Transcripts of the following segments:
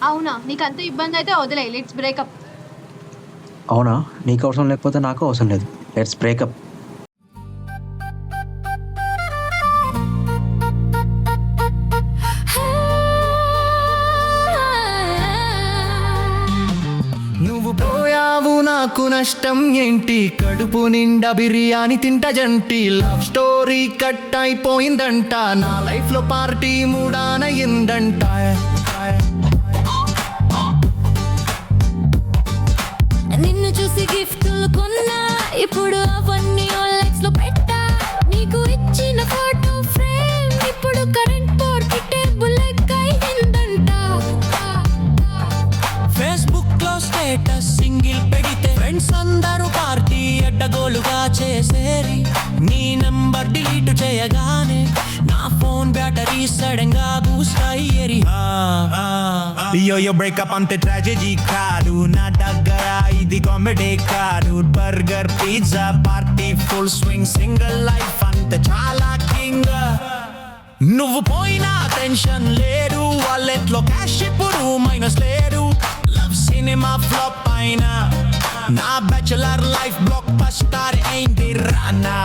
అవునా, నీకు అంత ఇబ్బంది అయితే వదిలే, లెట్స్ బ్రేకప్. అవునా, నీకు అవసరం లేకపోతే నాకు అవసరం లేదు. Let's breakup. నువ్వు పోయావు నాకు నష్టం ఏంటి, కడుపు నిండా బిర్యానీ తింట జంటి. లవ్ స్టోరీ కట్ అయిపోయిందంట, నా లైఫ్ లో పార్టీ మూడానయిందంట. నిన్ను చూసి గిఫ్టులు కొన్నా, ఇప్పుడు అవన్నీ OLX లో పెట్టా. నీకు ఇచ్చిన ఫోటో ఫ్రేమ్ ఇప్పుడు కరెంట్ బోర్డ్ టేబుల్ ఎక్కయిందంట. ఫేస్బుక్ లో స్టేటస్ సింగిల్ పెడితే ఫ్రెండ్స్ అందరూ పార్టీ అడ్డగోలుగా చేసేరి. నీ నంబర్ డిలీట్ చేయగానే నా ఫోన్ బ్యాటరీ సడన్ గా బూస్ట్ అయ్యేరి. యో బ్రేకప్ అంతే ట్రాజెడీ కాదు, నా దగ్గర ఇది కామెడీ కాదు. Burger pizza party full swing, single life అంత చాలా కింగ్. నువ్వు పోయినా టెన్షన్ లేదు, వాలెట్ లో క్యాష్ ఇప్పుడు మైనస్ లేదు. లవ్ సినిమా ఫ్లాప్ అయినా నా బ్యాచులర్ లైఫ్ బ్లాక్ బస్టర్ అయింది రానా.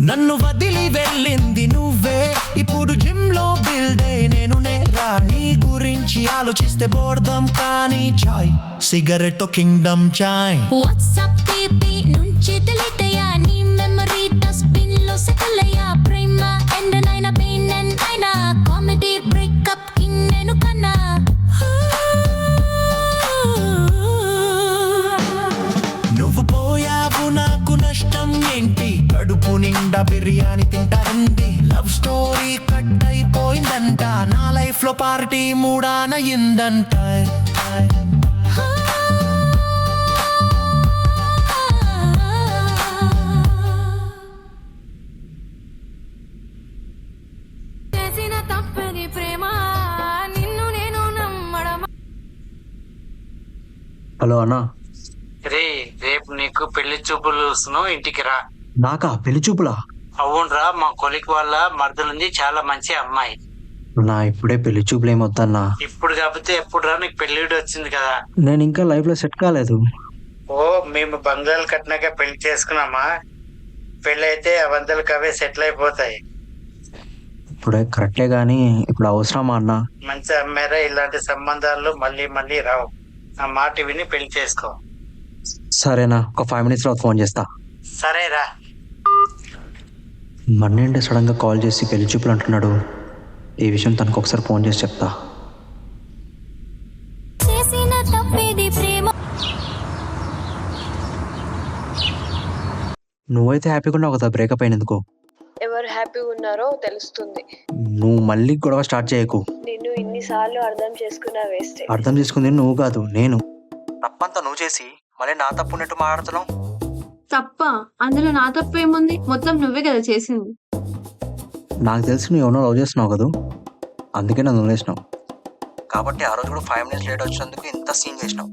నన్ను వదిలి వెళ్ళింది నువ్వే, ఇప్పుడు జిమ్ లో బిల్డే నేను నేరా. నీ గురించి ఆలోచిస్తే బోర్దం కానీ చాయ్, సిగరెట్ కింగ్డమ్ చాయ్. వాట్సాప్ బేబీ నుంచి delete అయ్యా, నీ మెమరీ డస్ట్బిన్ లో సెటిల్ అయ్యా. ప్రేమ ఎండ్ నైనా పెయిన్ ఎండ్ అయినా, కామెడీ బ్రేకప్ కింగ్ నేను కన్నా. నువ్వు పోయావు నాకు నష్టం ఏంటి, కడుపు నిండా బిర్యానీ తింటారండి. లవ్ స్టోరీ కట్ అయిపోయిందంట, నా లైఫ్ లో పార్టీ మూడానయిందంట. చేసిన తప్పని ప్రేమ, నిన్ను నేను నమ్మడం. హలో అన్నా. రేపు నీకు పెళ్లి చూపులు వస్తున్నావు, ఇంటికి రా. నాకా పెళ్లి చూపులా? అవునరా, మా కొలిక్ వాళ్ళ మర్దలుంది, చాలా మంచి అమ్మాయి. నా ఇప్పుడే పెళ్లి చూపులు ఏమొద్దన్నా. ఇప్పుడు కాకపోతే ఎప్పుడు రా, నీకు పెళ్లిడు వచ్చింది కదా. నేను ఇంకా లైఫ్ లో సెట్ కాలేదు. ఓ, మేము బంగాళాలు కట్టినాక పెళ్లి చేసుకున్నామా. పెళ్లి అయితే అవందలకు అవే సెటిల్ అయిపోతాయి. ఇప్పుడే కరెక్టే గానీ ఇప్పుడు అవసరమా అన్నా? మంచి అమ్మాయిరా, ఇలాంటి సంబంధాలు మళ్ళీ మళ్ళీ రావు. ఆ మాట విని పెళ్లి చేసుకో. సరేనా, ఒక 5 minutes తర్వాత ఫోన్ చేస్తా. సరేరా. మన్నేంటే సడన్ గా కాల్ చేసి పెళ్లి చూపులు అంటున్నాడు. ఈ విషయం తనకు ఒకసారి ఫోన్ చేసి చెప్తా. చేసిన తప్పేది ప్రేమ. నువ్వైతే హ్యాపీగా ఉన్నావు కదా బ్రేకప్ అయినందుకు? ఎవరు హ్యాపీగా ఉన్నారో తెలుస్తుంది. నువ్వు మళ్ళీ గొడవ స్టార్ట్ చేయకు. నిన్ను ఇన్నిసార్లు అర్థం చేసుకున్నా వేస్ట్. అర్థం చేసుకుంది నువ్వు కాదు, నేను. తప్పంతా నువ్వు చేసి మళ్ళీ నా తప్పు ఉన్నట్టు మాట్లాడుతున్నావు. తప్ప? అందులో నా తప్పు ఏముంది? మొత్తం నువ్వే కదా చేసింది. నాకు తెలిసి నువ్వు ఎవరో లవ్ చేస్తున్నావు కదా, అందుకే నన్ను వదిలేసినావు. కాబట్టి ఆ రోజు కూడా 5 minutes లేట్ వచ్చినందుకు ఇంత సీన్ చేసినావు.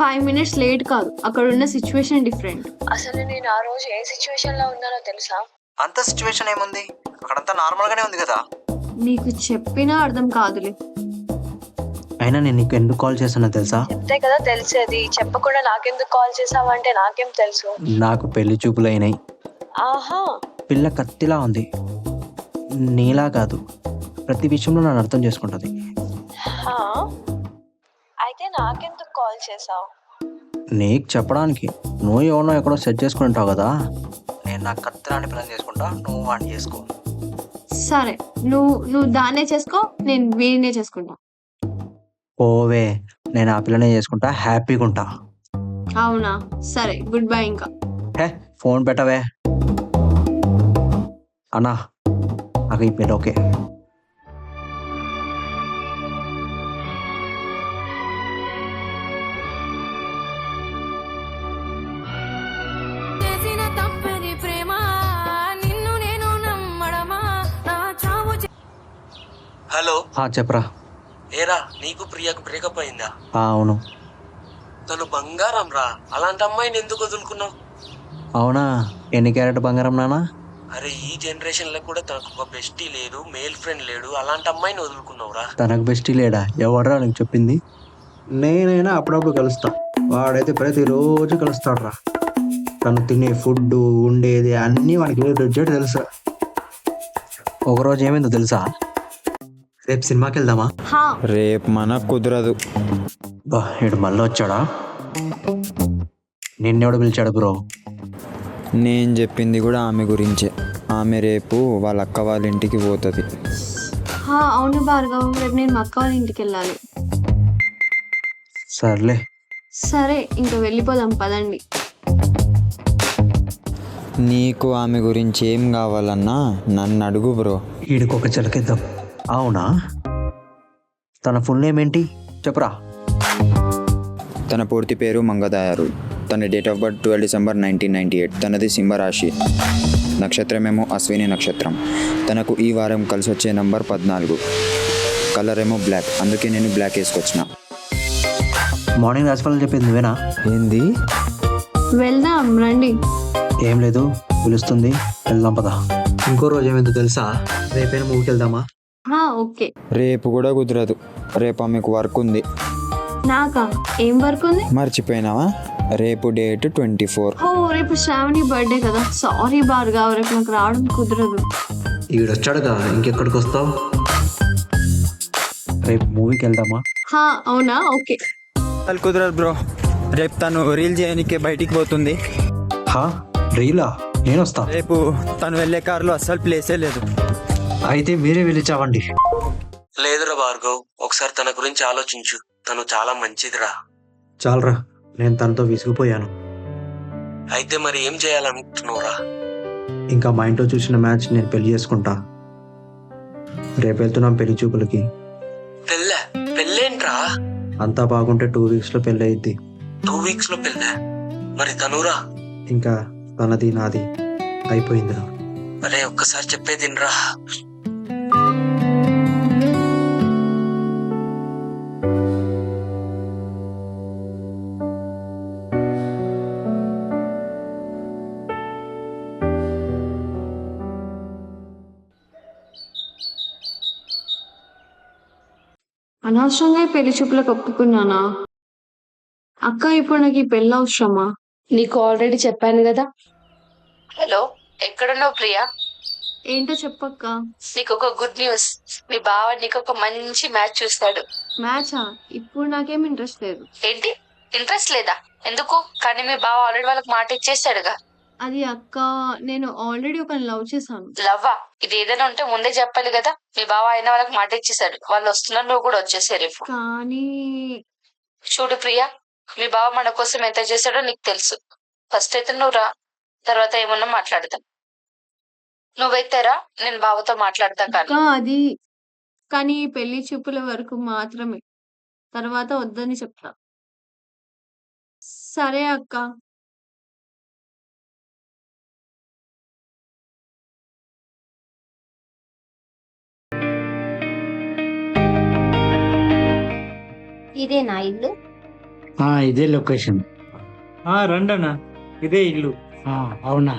5 minutes లేట్ కాదు, అక్కడ ఉన్న సిచ్యువేషన్ డిఫరెంట్. అసలు నేను ఆ రోజు ఏ సిచ్యువేషన్ లో ఉన్నానో తెలుసా? అంత సిచ్యువేషన్ ఏముంది, అక్కడంతా నార్మల్ గానే ఉంది కదా. నీకు చెప్పినా అర్థం కాదులే. అయినా నేను నీకు ఎందుకు కాల్ చేశానో తెలుసా? చెప్తే కదా తెలిసేది, చెప్పకుండా నాకెందుకు కాల్ చేసావంటే నాకేం తెలుసు. నాకు పెళ్లి చూపులు అయినాయి. ఆహా, పిల్ల కత్తిలా ఉంది, నీలా కాదు. ప్రతి విషయంలో నన్ను అర్థం చేసుకుంటుంది. హా, అయితే నాకెందుకు కాల్ చేసావు? నీకు చెప్పడానికి. నువ్వు ఎవరినో ఎక్కడో సెట్ చేసుకుని ఉంటావు కదా. నేను నా కత్తిలాంటి పిల్లని చేసుకుంటా, నువ్వు వాడిని చేసుకో. సరే, నువ్వు దాన్నే చేసుకో, నేను వీడినే చేసుకుంటా. పోవే, నేను ఆ పిల్లనే చేసుకుంటా, హ్యాపీగా ఉంటా. అవునా, సరే గుడ్ బై ఇంకా. హే, ఫోన్ పెట్టవే అన్నా, నాకు ఈ పిల్ల ఓకే. చేసిన తప్పని ప్రేమ నిన్ను నేను నమ్మడమా నా చావు హలో, చెప్పరా. ఏరా నీకు ప్రియకు బ్రేకప్ అయిందా? అవును. తను బంగారం రా, అలాంటి అమ్మాయిని ఎందుకు వదులుకున్నావు? అవునా, ఎన్ని క్యారెట్ బంగారం నానా? అరే ఈ జనరేషన్ లో కూడా తనకు ఒక బెస్టీ లేదు, మేల్ ఫ్రెండ్ లేడు, అలాంటి అమ్మాయిని వదులుకున్నావురా. తనకు బెస్టీ లేడా? ఎవడరా నీకు చెప్పింది? నేనైనా అప్పుడప్పుడు కలుస్తా, వాడైతే ప్రతిరోజు కలుస్తాడు రా. తను తినే ఫుడ్, ఉండేది అన్నీ వానికి రిజెక్ట్ తెలుసా. ఒకరోజు ఏమైందో తెలుసా? రేపు సినిమాకి వెళ్దామా? హా, రేపు మనకు కుదరదు. బా, ఇడు మళ్ళీ వచ్చాడా? నిన్నెవడు పిలిచాడు బ్రో? నేను చెప్పింది కూడా ఆమె గురించే. ఆమె రేపు వాళ్ళ అక్క వాళ్ళ ఇంటికి పోతుంది. అవును భార్గవ్, రేపు నేను మా అక్క వాళ్ళ ఇంటికి వెళ్ళాలి. సర్లే. సరే ఇంకా వెళ్ళిపోదాం పదండి. నీకు ఆమె గురించి ఏం కావాలన్నా నన్ను అడుగు బ్రో. ఈడికొక చిలకిద్దాం. అవునా, తన ఫుల్ నేమ్ ఏంటి చెప్పురా? తన పూర్తి పేరు మంగదయారు. తన డేట్ ఆఫ్ బర్త్ 12 డిసెంబర్ 1998. తనది సింహరాశి, నక్షత్రమేమో అశ్విని నక్షత్రం. తనకు ఈ వారం కలిసి వచ్చే నంబర్ 14. కలర్ ఏమో బ్లాక్, అందుకే నేను బ్లాక్ వేసుకొచ్చిన. మార్నింగ్ రాసిఫలం చెప్పింది నువ్వేనా? ఏంది? వెళ్దాం రండి. ఏం లేదు, పిలుస్తుంది, వెళ్దాం పదా. ఇంకో రోజు ఏమైందో తెలుసా? రేపైనా మూవీకి వెళ్దామా? ఓకే. రేపు కూడా కుదరదు, రేపు ఆమెకు వర్క్ ఉంది. నాకా? ఏం వర్క్ ఉంది? మర్చిపోయినావా? రేపు డేట్ 24. రేపు శ్రావణి బర్త్డే కదా, సారీ భార్గవ్, రేపు నాకు రావడం కుదరదు. ఈడొచ్చాడుగా, ఇంకెక్కడికి వస్తావు? రేపు మూవీకి వెళ్దామా? అవునా, ఓకే. అసలు కుదరదు బ్రో, రేపు తను రీల్ చేయడానికి బయటికి పోతుంది. రీలా? నేను వస్తా. రేపు తను వెళ్ళే కారులో అస్సలు ప్లేసే లేదు. అయితే మీరే వెళ్ళి చావండి. లేదురా భార్గవ్, ఒకసారి తన గురించి ఆలోచించు, తను చాలా మంచిదిరా. చాలరా, నేను తనతో విసిగిపోయాను. అయితే మరి ఏం చేయాలనుకుంటున్నావురా? ఇంకా మా ఇంట్లో చూసిన మ్యాచ్ నేను పెళ్లి చేసుకుంటా. రేపు వెళ్తున్నాం పెళ్లి చూపులకి. పెళ్ళేంట్రా? అంతా బాగుంటే 2 వీక్స్ లో పెళ్లి అయింది. 2 వీక్స్ లో పెళ్ళా? మరి తనురా? ఇంకా తనది నాది అయిపోయిందిరా. అరే ఒక్కసారి చెప్పేదినరా. అనవసరంగా పెళ్లి చూపులకు ఒప్పుకున్నానా? అక్క, ఇప్పుడు నాకు ఈ పెళ్ళి అవసరమా? నీకు ఆల్రెడీ చెప్పాను కదా. హలో, ఎక్కడున్నావు ప్రియా? ఏంటో చెప్పక్క. నీకు ఒక గుడ్ న్యూస్, మీ బావ నీకు ఒక మంచి మ్యాచ్ చూస్తాడు. మ్యాచా? ఇప్పుడు నాకేం ఇంట్రెస్ట్ లేదు. ఏంటి ఇంట్రెస్ట్ లేదా? ఎందుకు? కానీ మీ బావ ఆల్రెడీ వాళ్ళకి మాట ఇచ్చేసాడుగా. అది అక్క, నేను ఆల్రెడీ ఒకరిని లవ్ చేశాను. లవ్వా? ఇది ఏదైనా ఉంటే ముందే చెప్పాలి కదా. మీ బావ అయినా వాళ్ళకి మాట ఇచ్చేసాడు, వాళ్ళు వస్తున్నారు, నువ్వు కూడా వచ్చేసే రేపు. కానీ చూడు ప్రియా, మీ బావ మన కోసం ఎంత చేశాడో నీకు తెలుసు. ఫస్ట్ అయితే నువ్వు రా, తర్వాత ఏమన్నా మాట్లాడతాం. నువ్వైతే రా, నేను బావతో మాట్లాడతా. అక్క, అది కానీ పెళ్లి చూపుల వరకు మాత్రమే, తర్వాత వద్దని చెప్తా. సరే అక్క. ఇదే నా ఇల్లు. ఇదే లొకేషన్. రండన్నా, ఇదే ఇల్లు. అవునా?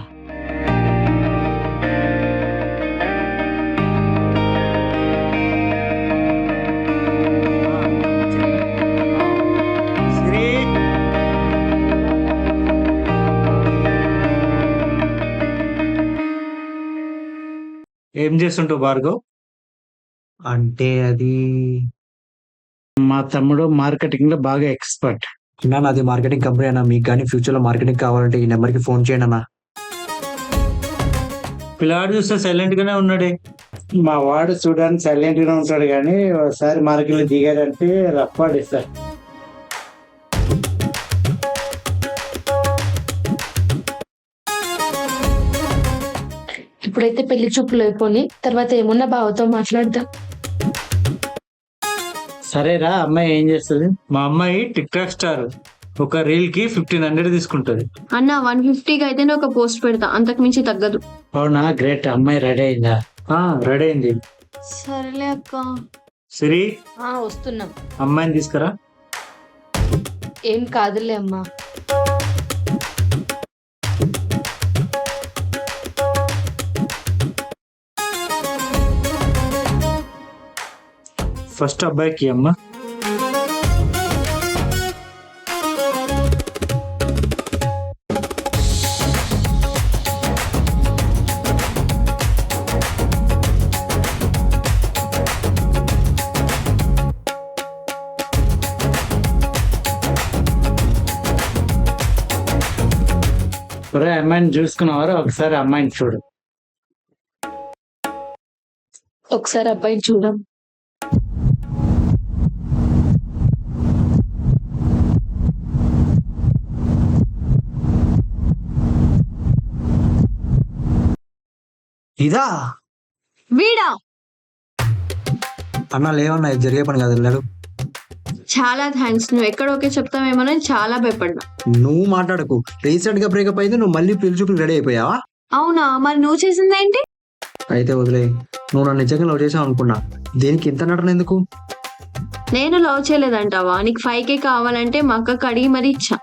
ఏం చేస్తుంటావు భార్గవ్? అంటే అది మా తమ్ముడు మార్కెటింగ్ లో బాగా ఎక్స్పర్ట్. నాది మార్కెటింగ్ కంపెనీ అన్న. మీకు కానీ ఫ్యూచర్ లో మార్కెటింగ్ కావాలంటే ఈ నెంబర్ కి ఫోన్ చేయండి అన్న. పిల్లాడు చూస్తే సైలెంట్ గానే ఉన్నాడే. మా వాడు చూడడానికి సైలెంట్ గా ఉంటాడు కానీ ఒకసారి మార్కెట్లో దిగాడంటే రప్పాడిస్తాడు. ఇప్పుడైతే పెళ్లి చూపులు అయిపోయి తర్వాత ఏమున్నా బావతో మాట్లాడదాం. సరేరా, అమ్మాయి ఏం చేస్తుంది? మా అమ్మాయి టిక్ టాక్ స్టార్. ఒక రీల్ కి 1500 తీసుకుంటది. అన్న 150కి అయితేనే ఒక పోస్ట్ పెడతా, అంతకు మించి తగ్గదు. అవునా, గ్రేట్. అమ్మాయి రెడీ అయిందా? రెడీ అయింది. సరేలే అక్క. సిరి, వస్తున్నాం. అమ్మాయిని తీసుకురా. ఏం కాదులే అమ్మా. ఫస్ట్ అబ్బాయికి అమ్మా. అమ్మాయిని చూసుకున్నవారు ఒకసారి అమ్మాయిని చూడు. ఒకసారి అబ్బాయిని చూడం. ఇదా వీడా? అన్న లేవన్నా, ఇది జరిగే పని కాదు. వెళ్ళాడు. చాలా థ్యాంక్స్. నువ్వు ఎక్కడ ఓకే చెప్తావేమోనని చాలా భయపడ్డా. నువ్వు మాట్లాడకు. రీసెంట్ గా బ్రేకప్ అయితే నువ్వు మళ్ళీ పెళ్లి చూపులు రెడీ అయిపోయావా? అవునా, మరి నువ్వు చేసింది ఏంటి? అయితే వదిలే. నువ్వు నన్ను నిజంగా లవ్ చేసావు అనుకున్నా. దీనికి ఇంత నటన ఎందుకు? నేను లవ్ చేయలేదంటావా? నీకు 5K కావాలంటే మా అక్కకి అడిగి మరీ ఇచ్చా.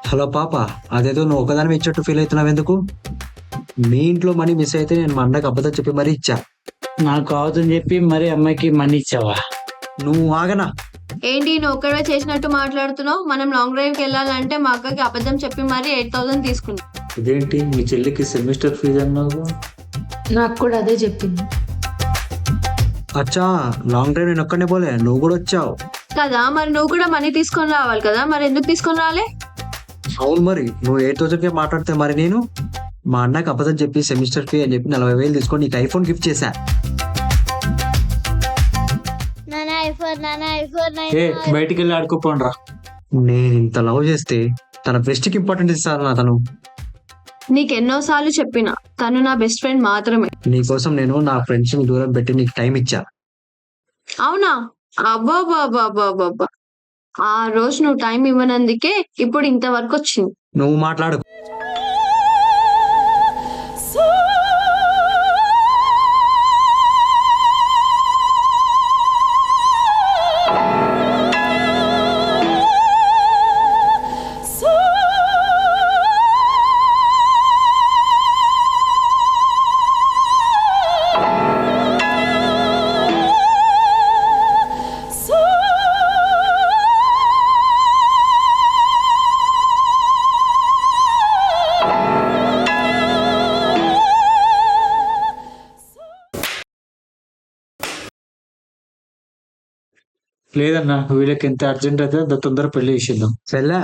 హలో పాప, అదేదో నువ్వు ఒకదాని ఇచ్చట్టు ఫీల్ అవుతున్నావు ఎందుకు? మీ ఇంట్లో మనీ మిస్ అయితే నేను మా అన్నకి అబద్ధం చెప్పి మరీ ఇచ్చా. నాకు అవుతుంది చెప్పి మరి అమ్మాయికి మనీ ఇచ్చావా? నువ్వు ఆగనా? ఏంటి నువ్వు ఒక్కడే చేసినట్టు మాట్లాడుతున్నావు? మనం లాంగ్ డ్రైవ్కి వెళ్ళాలంటే మా అక్కకి అబద్ధం చెప్పి మరీ 8,000 తీసుకున్నా. ఇదేంటి, మీ చెల్లికి సెమిస్టర్ ఫీజు అన్నావు? నాకు కూడా అదే చెప్పింది. అచ్చా, లాంగ్ డ్రైవ్ నేను ఒక్కనే పోలే, నువ్వు కూడా వచ్చావు కదా, మరి నువ్వు కూడా మనీ తీసుకొని రావాలి కదా, మరి ఎందుకు తీసుకొని రాలే? అవును, మరి నువ్వు 8,000కే మాట్లాడితే మరి నేను మా అన్నకి అబద్ధం చెప్పి సెమిస్టర్ ఫీ అని చెప్పి 40,000 తీసుకొని నీకు ఐఫోన్ గిఫ్ట్ చేశా. బయటికి వెళ్ళి ఆడుకోపోండ్రా. నేను ఇంత లవ్ చేస్తే తన బెస్ట్ కి ఇంపార్టెంట్ ఇస్తాను తను. నీకెన్నోసార్లు చెప్పినా తను నా బెస్ట్ ఫ్రెండ్ మాత్రమే. నీకోసం నేను నా ఫ్రెండ్స్ ని దూరం పెట్టి నీకు టైం ఇచ్చా. అవునా? అబ్బాబాబాబాబాబా, ఆ రోజు నువ్వు టైం ఇవ్వనందుకే ఇప్పుడు ఇంతవరకు వచ్చింది. నువ్వు మాట్లాడు. లేదన్నా, వీళ్ళకి ఎంత అర్జెంట్ అయితే అంత తొందర పెళ్లి చేసేద్దాం. చెల్లా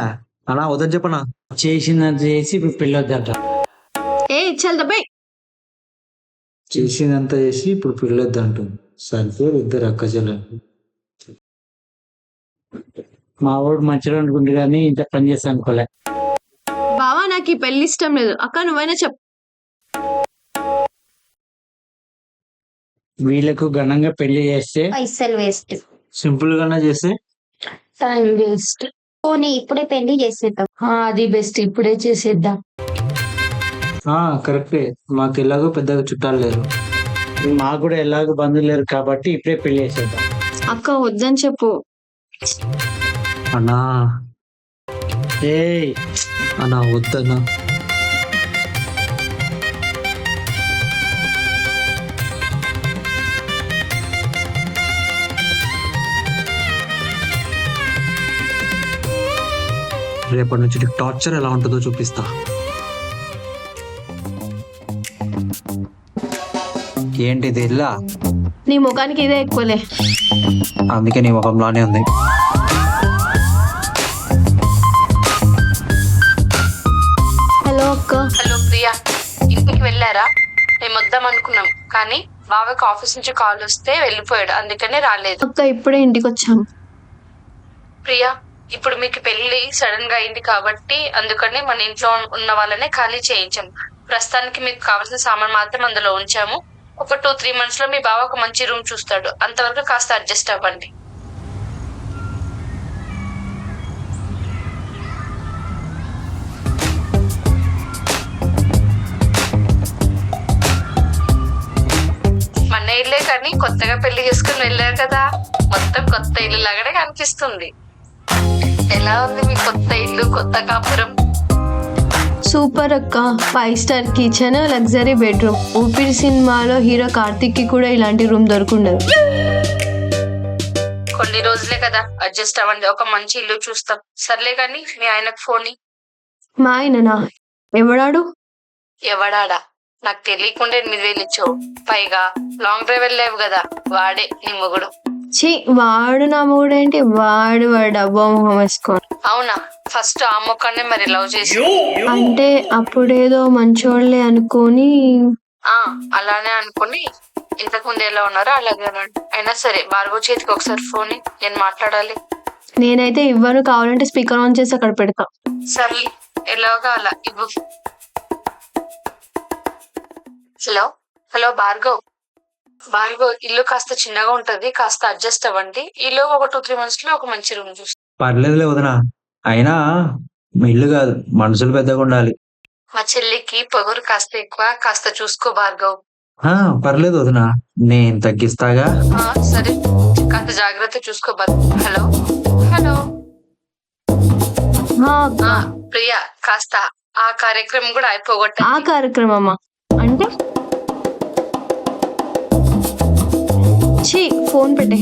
అలా వద్దని చెప్పనా? చేసినంత చేసి ఇప్పుడు పెళ్లి వద్దంట. చల్ దబ్బాయి. చేసినంత చేసి ఇప్పుడు పెళ్లి వద్దంటుంది. సరిపోదు ఇద్దరు అక్క చెల్లెలు. మా వాడు మంచిగా అనుకుంటు కానీ ఇంత పని చేస్తా అనుకోలే. బావా, నాకు ఈ పెళ్లి ఇష్టం లేదు. అక్క నువ్వైనా చెప్పు. వీళ్ళకు ఘనంగా పెళ్లి చేస్తే పైసలు వేస్ట్. సింపుల్ గానే చేస్తే టైం వేస్ట్. పోనీ ఇప్పుడే పెళ్లి చేసేద్దాం. అది బెస్ట్, ఇప్పుడే చేసేద్దాం. కరెక్టే. మాకు ఎలాగో పెద్దగా చుట్టాలు లేరు, మాకు కూడా ఎలాగో బంధువులు లేరు కాబట్టి ఇప్పుడే పెళ్లి చేసేద్దాం. అక్క వద్దని చెప్పు. అన్నా ఏయ్ అన్నా వద్దన్నా. రేపటి నుంచి నీకు టార్చర్ ఎలా ఉంటుందో చూపిస్తా. ఏంటిది ఇల్లా? నీ ముఖానికి ఇదే ఎక్కువలే. అందుకే నీ ముఖంలానే ఉంది. హలో అక్క. హలో ప్రియా, ఇంటికి వెళ్ళారా? మేము వద్దాం అనుకున్నాం కానీ బావకి ఆఫీస్ నుంచి కాల్ వస్తే వెళ్ళిపోయాడు, అందుకనే రాలేదు. అక్క ఇప్పుడే ఇంటికి వచ్చాను. ప్రియా, ఇప్పుడు మీకు పెళ్లి సడన్ గా అయింది కాబట్టి అందుకని మన ఇంట్లో ఉన్న వాళ్ళనే ఖాళీ చేయించాము. ప్రస్తుతానికి మీకు కావాల్సిన సామాన్ మాత్రం అందులో ఉంచాము. ఒక 2-3 months లో మీ బావ ఒక మంచి రూమ్ చూస్తాడు, అంతవరకు కాస్త అడ్జస్ట్ అవ్వండి. మన ఇల్లే కానీ కొత్తగా పెళ్లి చేసుకుని వెళ్ళారు కదా, మొత్తం కొత్త ఇల్లు లాగానే కనిపిస్తుంది. ఎలా ఉంది మీ కొత్త ఇల్లు, కొత్త కాపురం? సూపర్ అక్క. 5 star కిచెన్, లగ్జరీ బెడ్రూమ్. ఊపిరి సినిమాలో హీరో కార్తిక్ కి కూడా ఇలాంటి రూమ్ దొరుకుండదు. కొన్ని రోజులే కదా, అడ్జస్ట్ అవ్వండి. ఒక మంచి ఇల్లు చూస్తాం. సర్లే కానీ మీ ఆయనకు ఫోన్ ఇయ్యి. మా ఆయననా? ఎవడాడు? ఎవడాడా? నాకు తెలియకుండా 8,000 ఇచ్చావు. పైగా లాంగ్ డ్రైవ్ వెళ్ళావు కదా, వాడే నీ మొగుడు. ఛీ, వాడు నా మొగుడేంటి? వాడు డబ్బా మొహం వేసుకో. అవునా? ఫస్ట్ ఆ మొక్కనే మరి లవ్ చేసి. అంటే అప్పుడేదో మంచోళ్ళే అనుకొని. అలానే అనుకుని ఇంతకు ముందు ఎలా ఉన్నారో అలాగే ఉన్నాడు. అయినా సరే భార్గవ్ చేతికి ఒకసారి ఫోన్ ఇయ్యి, నేను మాట్లాడాలి. నేనైతే ఇవ్వను, కావాలంటే స్పీకర్ ఆన్ చేసి అక్కడ పెడతా. సర్లే, ఎలాగా అలా ఇవ్వు. Hello hello Bhargav. భార్గవ్, ఇల్లు కాస్త చిన్నగా ఉంటది, కాస్త అడ్జస్ట్ అవ్వండి. ఈలో ఒక 2-3 months లో ఒక మంచి రూమ్ చూస్తాం. పర్లేదులే వదినా. అయినా మీ ఇల్లు కాదు, మనుషులు పెద్దగా ఉండాలి. మా చెల్లికి పొగరు కాస్త ఎక్కువ, కాస్త చూసుకో భార్గవ్. పర్లేదు వదినా, నేను తగ్గిస్తాగా. సరే, కాస్త జాగ్రత్త చూసుకో హలో హలో ప్రియా, కాస్త ఆ కార్యక్రమం కూడా అయిపోగొట్ట. ఆ కార్యక్రమమా అంటే? ఛీ, ఫోన్ పెట్టే.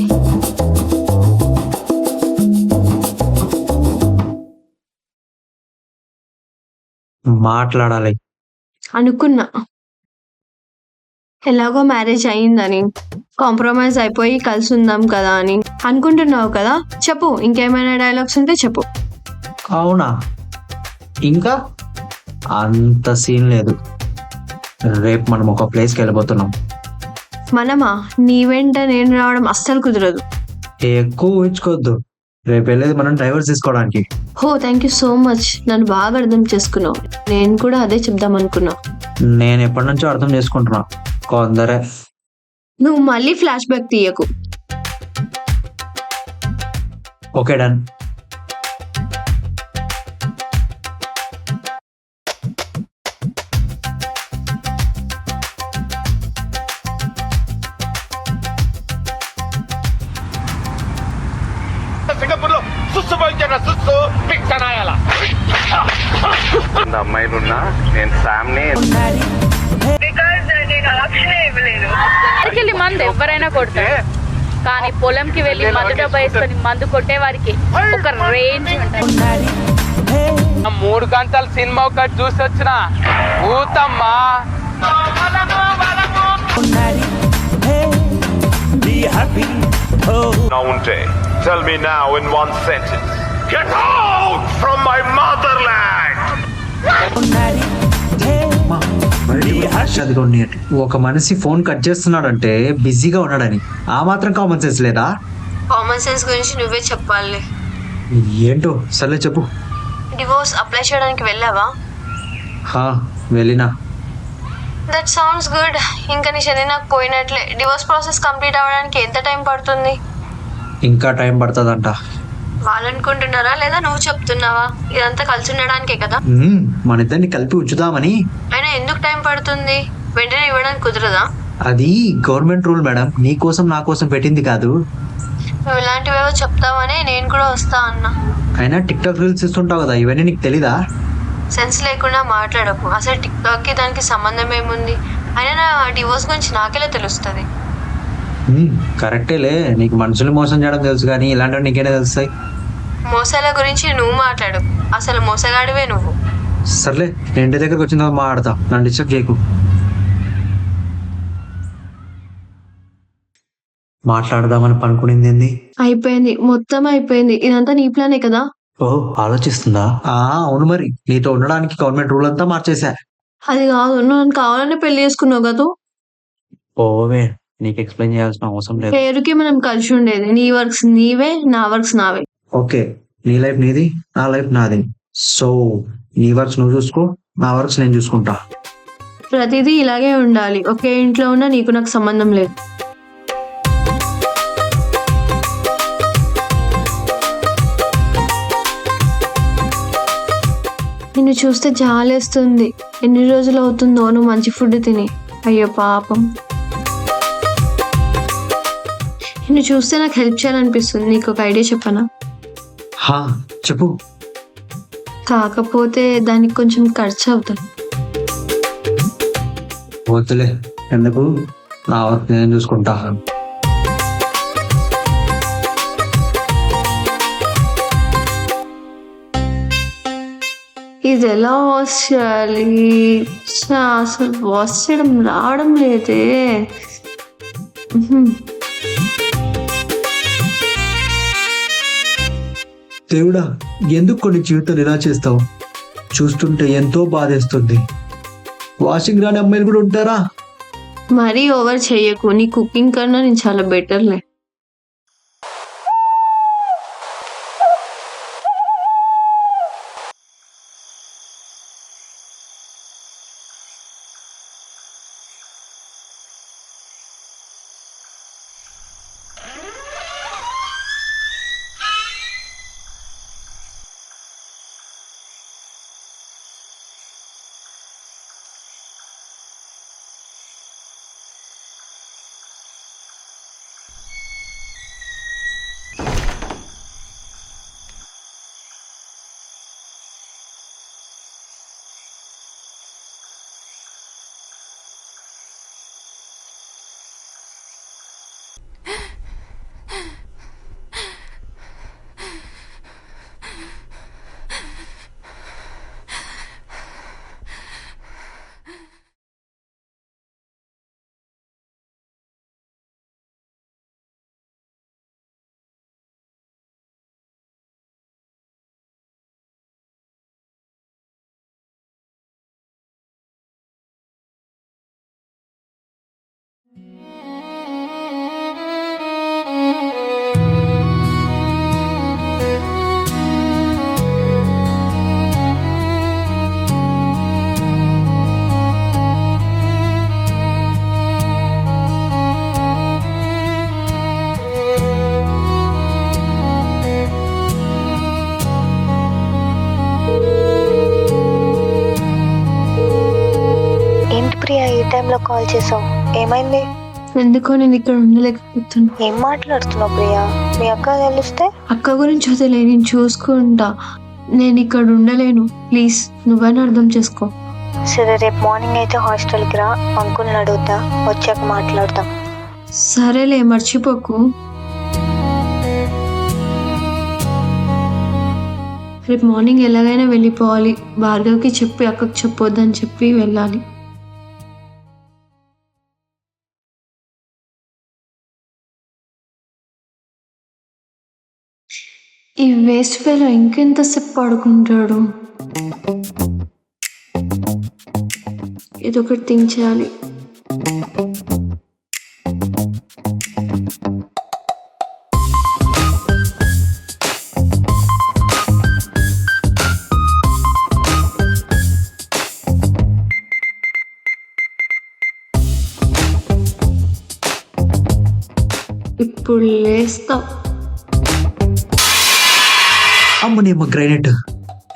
మాట్లాడాలి అనుకున్నా, ఎలాగో మ్యారేజ్ అయిందని, కాంప్రమైజ్ అయిపోయి కలిసి ఉందాం కదా అని అనుకుంటున్నావు కదా. చెప్పు, ఇంకేమైనా డైలాగ్స్ ఉంటే చెప్పు. అవునా? ఇంకా అంత సీన్ లేదు. రేపు మనం ఒక ప్లేస్కి వెళ్ళిపోతున్నాం. మనమా? నీ వెంట నేను రావడం అస్సలు కుదరదు. ఎక్కువ ఊహించుకోవద్దు. రేపు వెళ్ళేది మనం డ్రైవర్స్ తీసుకోవడానికి. Thank you so much. నన్ను బాగా అర్థం చేసుకున్నావు. నేను కూడా అదే చెప్దాం అనుకున్నా. నేను ఎప్పటి నుంచో అర్థం చేసుకుంటున్నా. కొందరే. నువ్వు మళ్ళీ ఫ్లాష్ బ్యాక్ తీయకు. Okay, done. అమ్మాయిలున్నా నేను శామ్ని వెళ్ళి మందు ఎవరైనా కొడతారు, కానీ పొలంకి వెళ్ళి మందు డబ్బా వేసుకొని మందు కొట్టే వారికి ఒక రేంజ్ ఉంటుంది. 3 గంటల సినిమా ఒకటి చూసి వచ్చిన ఊతమ్మా. Tell me now in 1 sentence. Get out from my motherland! ఒక మనిషి ఫోన్ కట్ చేస్తున్నాడంటే బిజీగా ఉన్నాడని ఆ మాత్రం కామన్ సెన్స్ లేదా? కామన్ సెన్స్ గురించి నువ్వే చెప్పాలి. ఏంటో సర్లే చెప్పు. డివోర్స్ అప్లై చేయడానికి వెళ్ళావా? వెళ్ళినా. That sounds good. ఇంకా నీ శని నాకు పోయినట్లే. డివోర్స్ ప్రాసెస్ కంప్లీట్ అవ్వడానికి ఎంత టైం పడుతుంది? ఇంకా టైం పడుతుందంట. వాళ్ళు అనుకుంటున్నారా లేదా నువ్వు చెప్తున్నావా? ఇదంతా కలిసి ఉండడానికే కదా. మన ఇద్దరిని కలిపి ఉంచుదామని. అయినా ఎందుకు టైం పడుతుంది? వెంటనే ఇవ్వడానికి కుదరదా? అది గవర్నమెంట్ రూల్ మేడం, నీ కోసం నా కోసం పెట్టింది కాదు. నువ్వు ఇలాంటివేవో చెప్తావని నేను కూడా వస్తా అన్నా. అయినా టిక్ టాక్ రీల్స్ ఇస్తుంటావు కదా, ఇవన్నీ నీకు తెలీదా? సెన్స్ లేకుండా మాట్లాడకు. అసలు టిక్ టాక్ కి దానికి సంబంధం ఏముంది? అయినా నా డివోర్స్ గురించి నాకెలా తెలుస్తుంది? కరెక్టేలే, నీకు మనుషులు మోసం చేయడం తెలుసు కానీ ఇలాంటివి నీకేనే తెలుస్తాయి. మోసాల గురించి నువ్వు మాట్లాడు. అసలు మోసగాడివే నువ్వు. సర్లే, నేను ఇంటి దగ్గరకు వచ్చిన తర్వాత మాట్లాడతా, నన్ను డిస్టర్బ్ చేయకు. మాట్లాడదామని పనుకునింది ఏంది? అయిపోయింది, మొత్తం అయిపోయింది. ఇదంతా నీ ప్లానే కదా? ఆలోచిస్తుందా? అవును, మరి నీతో ఉండడానికి గవర్నమెంట్ రూల్ అంతా మార్చేసా. అది కాదు, నువ్వు నన్ను కావాలని పెళ్లి చేసుకున్నావు కదా. ఓవే, నీకు ఎక్స్ప్లెయిన్ చేయాల్సిన అవసరం లేదు. పేరుకి మనం కలిసి ఉండేది. నీ వర్క్స్ నీవే, నా వర్క్స్ నావే. ఓకే, నీ లైఫ్ నీది, నా లైఫ్ నాది. సో నీ వర్క్స్ నువ్వు చూసుకో, నా వర్క్స్ నేను చూసుకుంటా. ప్రతిదీ ఇలాగే ఉండాలి. ఒకే ఇంట్లో ఉన్నా నీకు నాకు సంబంధం లేదు. నిన్ను చూస్తే జాలేస్తుంది. ఎన్ని రోజులు అవుతుందో నువ్వు మంచి ఫుడ్ తిని. అయ్యో పాపం. నిన్ను చూస్తే నాకు హెల్ప్ చేయాలనిపిస్తుంది. నీకు ఒక ఐడియా చెప్పనా? హా చెప్పు. కాకపోతే దానికి కొంచెం ఖర్చు అవుతుంది. వద్దులే, ఎందుకు, నా వర్క్ నేను చూసుకుంటా. ఇది ఎలా వాష్ చేయాలి? అసలు వాష్ చేయడం రావడం లేదే. దేవుడా, ఎందుకు కొన్ని జీవితాలు ఇలా చేస్తావు? చూస్తుంటే ఎంతో బాధేస్తుంది. వాషింగ్ రాని అమ్మాయిలు కూడా ఉంటారా? మరీ ఓవర్ చెయ్యకు. నీ కుకింగ్ కన్నా నేను చాలా బెటర్లే. ఏంటి ప్రియా, ఈ టైంలో కాల్ చేసావు? ఏమైంది? ఎందుకో నేను ఇక్కడ ఉండలేకపోతున్నా. ఏం మాట్లాడుతున్నావు ప్రియా? మీ అక్క తెలిస్తే? అక్క గురించి వదిలే, నేను చూసుకుంటా. నేను ఇక్కడ ఉండలేను. ప్లీజ్ నువ్వైనా అర్థం చేసుకో. సరే, రేపు మార్నింగ్ అయితే హాస్టల్కి రా, అంకుల్ని అడుగుతా, వచ్చాక మాట్లాడతాం. సరేలే, మర్చిపోకు. రేపు మార్నింగ్ ఎలాగైనా వెళ్ళిపోవాలి. భార్గవ్కి చెప్పి అక్కకి చెప్పొద్దని చెప్పి వెళ్ళాలి. ఈ వేస్ట్ ఫెలో ఇంకెంతసేపు పడుకుంటాడు? ఇదొకటి థింక్ చేయాలి. ఇప్పుడు లేస్తాం. అమ్మనేమో గ్రైనెట్.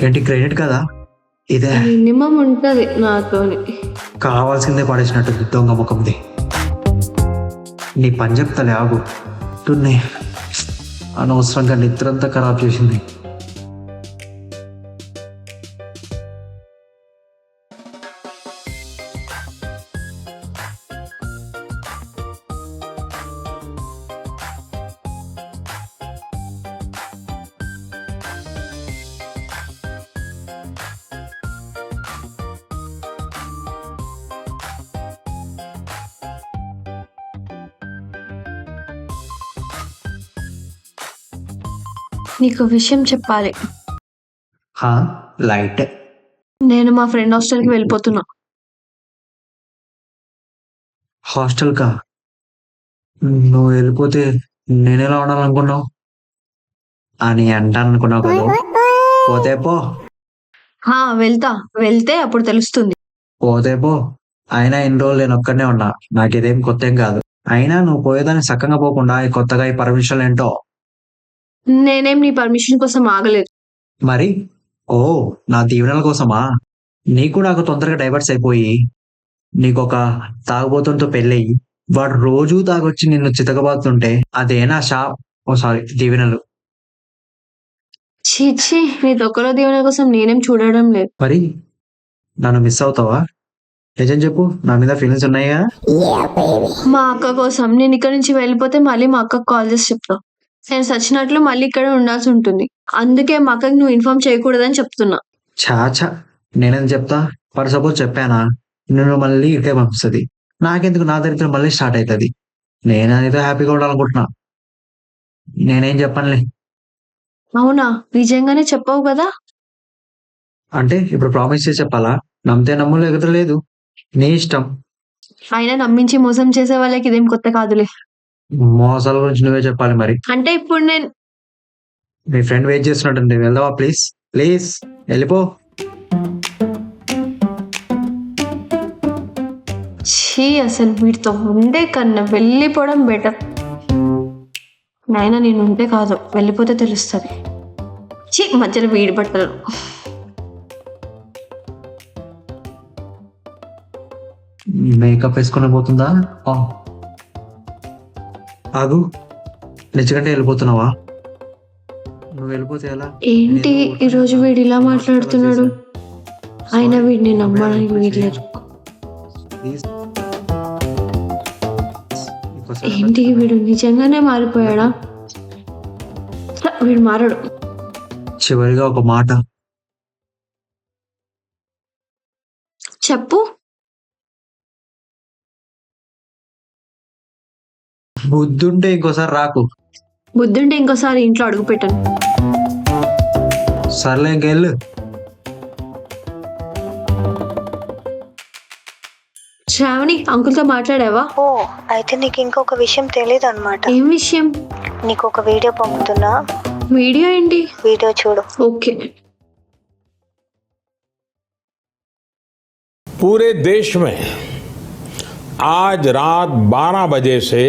ఏంటి గ్రైనెట్ కదా ఇదే? మినిమం ఉంటది నాతోని. కావాల్సిందే పడేసినట్టుంది దొంగ ముఖంది. నీ పని చెప్తాలే, ఆగు. టున్నే అనవసరంగా నిద్రంతా ఖరాబ్ చేసింది. నీకు విషయం చెప్పాలి. లైట్. నేను మా ఫ్రెండ్ హాస్టల్కి వెళ్ళిపోతున్నా. హాస్టల్ కా? నువ్వు వెళ్ళిపోతే నేనెలా ఉండాలనుకున్నావు అని అంటాను అనుకున్నావు కదా. పోతే పో, వెళ్తే అప్పుడు తెలుస్తుంది. పోతే పో. అయినా ఇన్ని రోజులు నేను ఒక్కడనే ఉన్నా, నాకు ఇదేం కొత్త ఏం కాదు. అయినా నువ్వు పోయేదాన్ని సక్కంగా పోకుండా ఈ కొత్తగా ఈ పర్మిషన్ ఏంటో. నేనేం నీ పర్మిషన్ కోసం ఆగలేదు. మరి ఓ నా దీవెనల కోసమా? నీకు నాకు తొందరగా డైవర్స్ అయిపోయి నీకొక తాగుబోతులతో పెళ్ళయి వాడు రోజూ తాగొచ్చి నిన్ను చితకబాతుంటే అదేనా దీవెనలు. చీచి, నీ తొక్కలో దీవెన కోసం నేనేం చూడడం లేదు. మరి నన్ను మిస్ అవుతావా? నిజం చెప్పు, నా మీద ఫీలింగ్స్ ఉన్నాయా? మా అక్క కోసం నేను ఇక్కడ నుంచి వెళ్ళిపోతే మళ్ళీ మా అక్కకు కాల్ చేసి చెప్తా. నేను సచ్చినట్లు మళ్ళీ ఇక్కడ ఉండాల్సి ఉంటుంది. అందుకే మా అక్కకి నువ్వు ఇన్ఫార్మ్ చేయకూడదని చెప్తున్నా. చాచా, నేనేం చెప్తా? ఫర్ సపోజ్ చెప్పానా, నిన్ను మళ్ళీ ఇక్కడే పంపిస్తుంది. నాకెందుకు, నా దరిద్రం మళ్ళీ స్టార్ట్ అవుతుంది. నేనైతే హ్యాపీగా ఉండాలనుకుంటున్నా. నేనేం చెప్పనులే. అవునా? నిజంగానే చెప్పావు కదా? అంటే ఇప్పుడు ప్రామిస్ చేసి చెప్పాలా? నమ్మితే నమ్ము, లేకపోతే లేదు, నీ ఇష్టం. అయినా నమ్మించి మోసం చేసే వాళ్ళకి ఇదేం కొత్త కాదులే. మోసాల గురించి నువ్వే చెప్పాలి మరి. అంటే ఇప్పుడు నేను మీ ఫ్రెండ్ వెయిట్ చేస్తున్నట్టుంది, వెళ్దావా? ప్లీజ్ ప్లీజ్ వెళ్ళిపో. ఛీ, అసలు వీటితో ఉండే కన్నా వెళ్ళిపోవడం బెటర్. నాయన నేను ఉంటే కాదు, వెళ్ళిపోతే తెలుస్తుంది. ఛీ, మధ్యలో వీడి బట్టలు. మేకప్ వేసుకొని పోతుందా? ఆగు, నిజంగా వెళ్ళిపోతున్నావా? నువ్వు వెళ్ళిపోతే ఎలా? ఏంటి ఈరోజు వీడు ఇలా మాట్లాడుతున్నాడు? అయినా వీడిని నమ్మడానికి వీడలేదు. ఏంటి వీడు నిజంగానే మారిపోయాడా? వీడు మారడు. చివరిగా ఒక మాట చెప్పు. బుద్ధుంటే ఇంకోసారి రాకు. బుద్ధుంటే ఇంకోసారి ఇంట్లో అడుగు పెట్టను. సర్లే, ఇంకెళ్ళు. శ్రావణి, అంకుల్తో మాట్లాడావా? ఓ అయితే నీకు ఇంకొక విషయం తెలియదు అనమాట. ఏం విషయం? నీకు ఒక వీడియో పంపుతున్నా. వీడియో ఏంటి? వీడియో చూడు. ఓకే. पूरे देश में आज रात 12 बजे से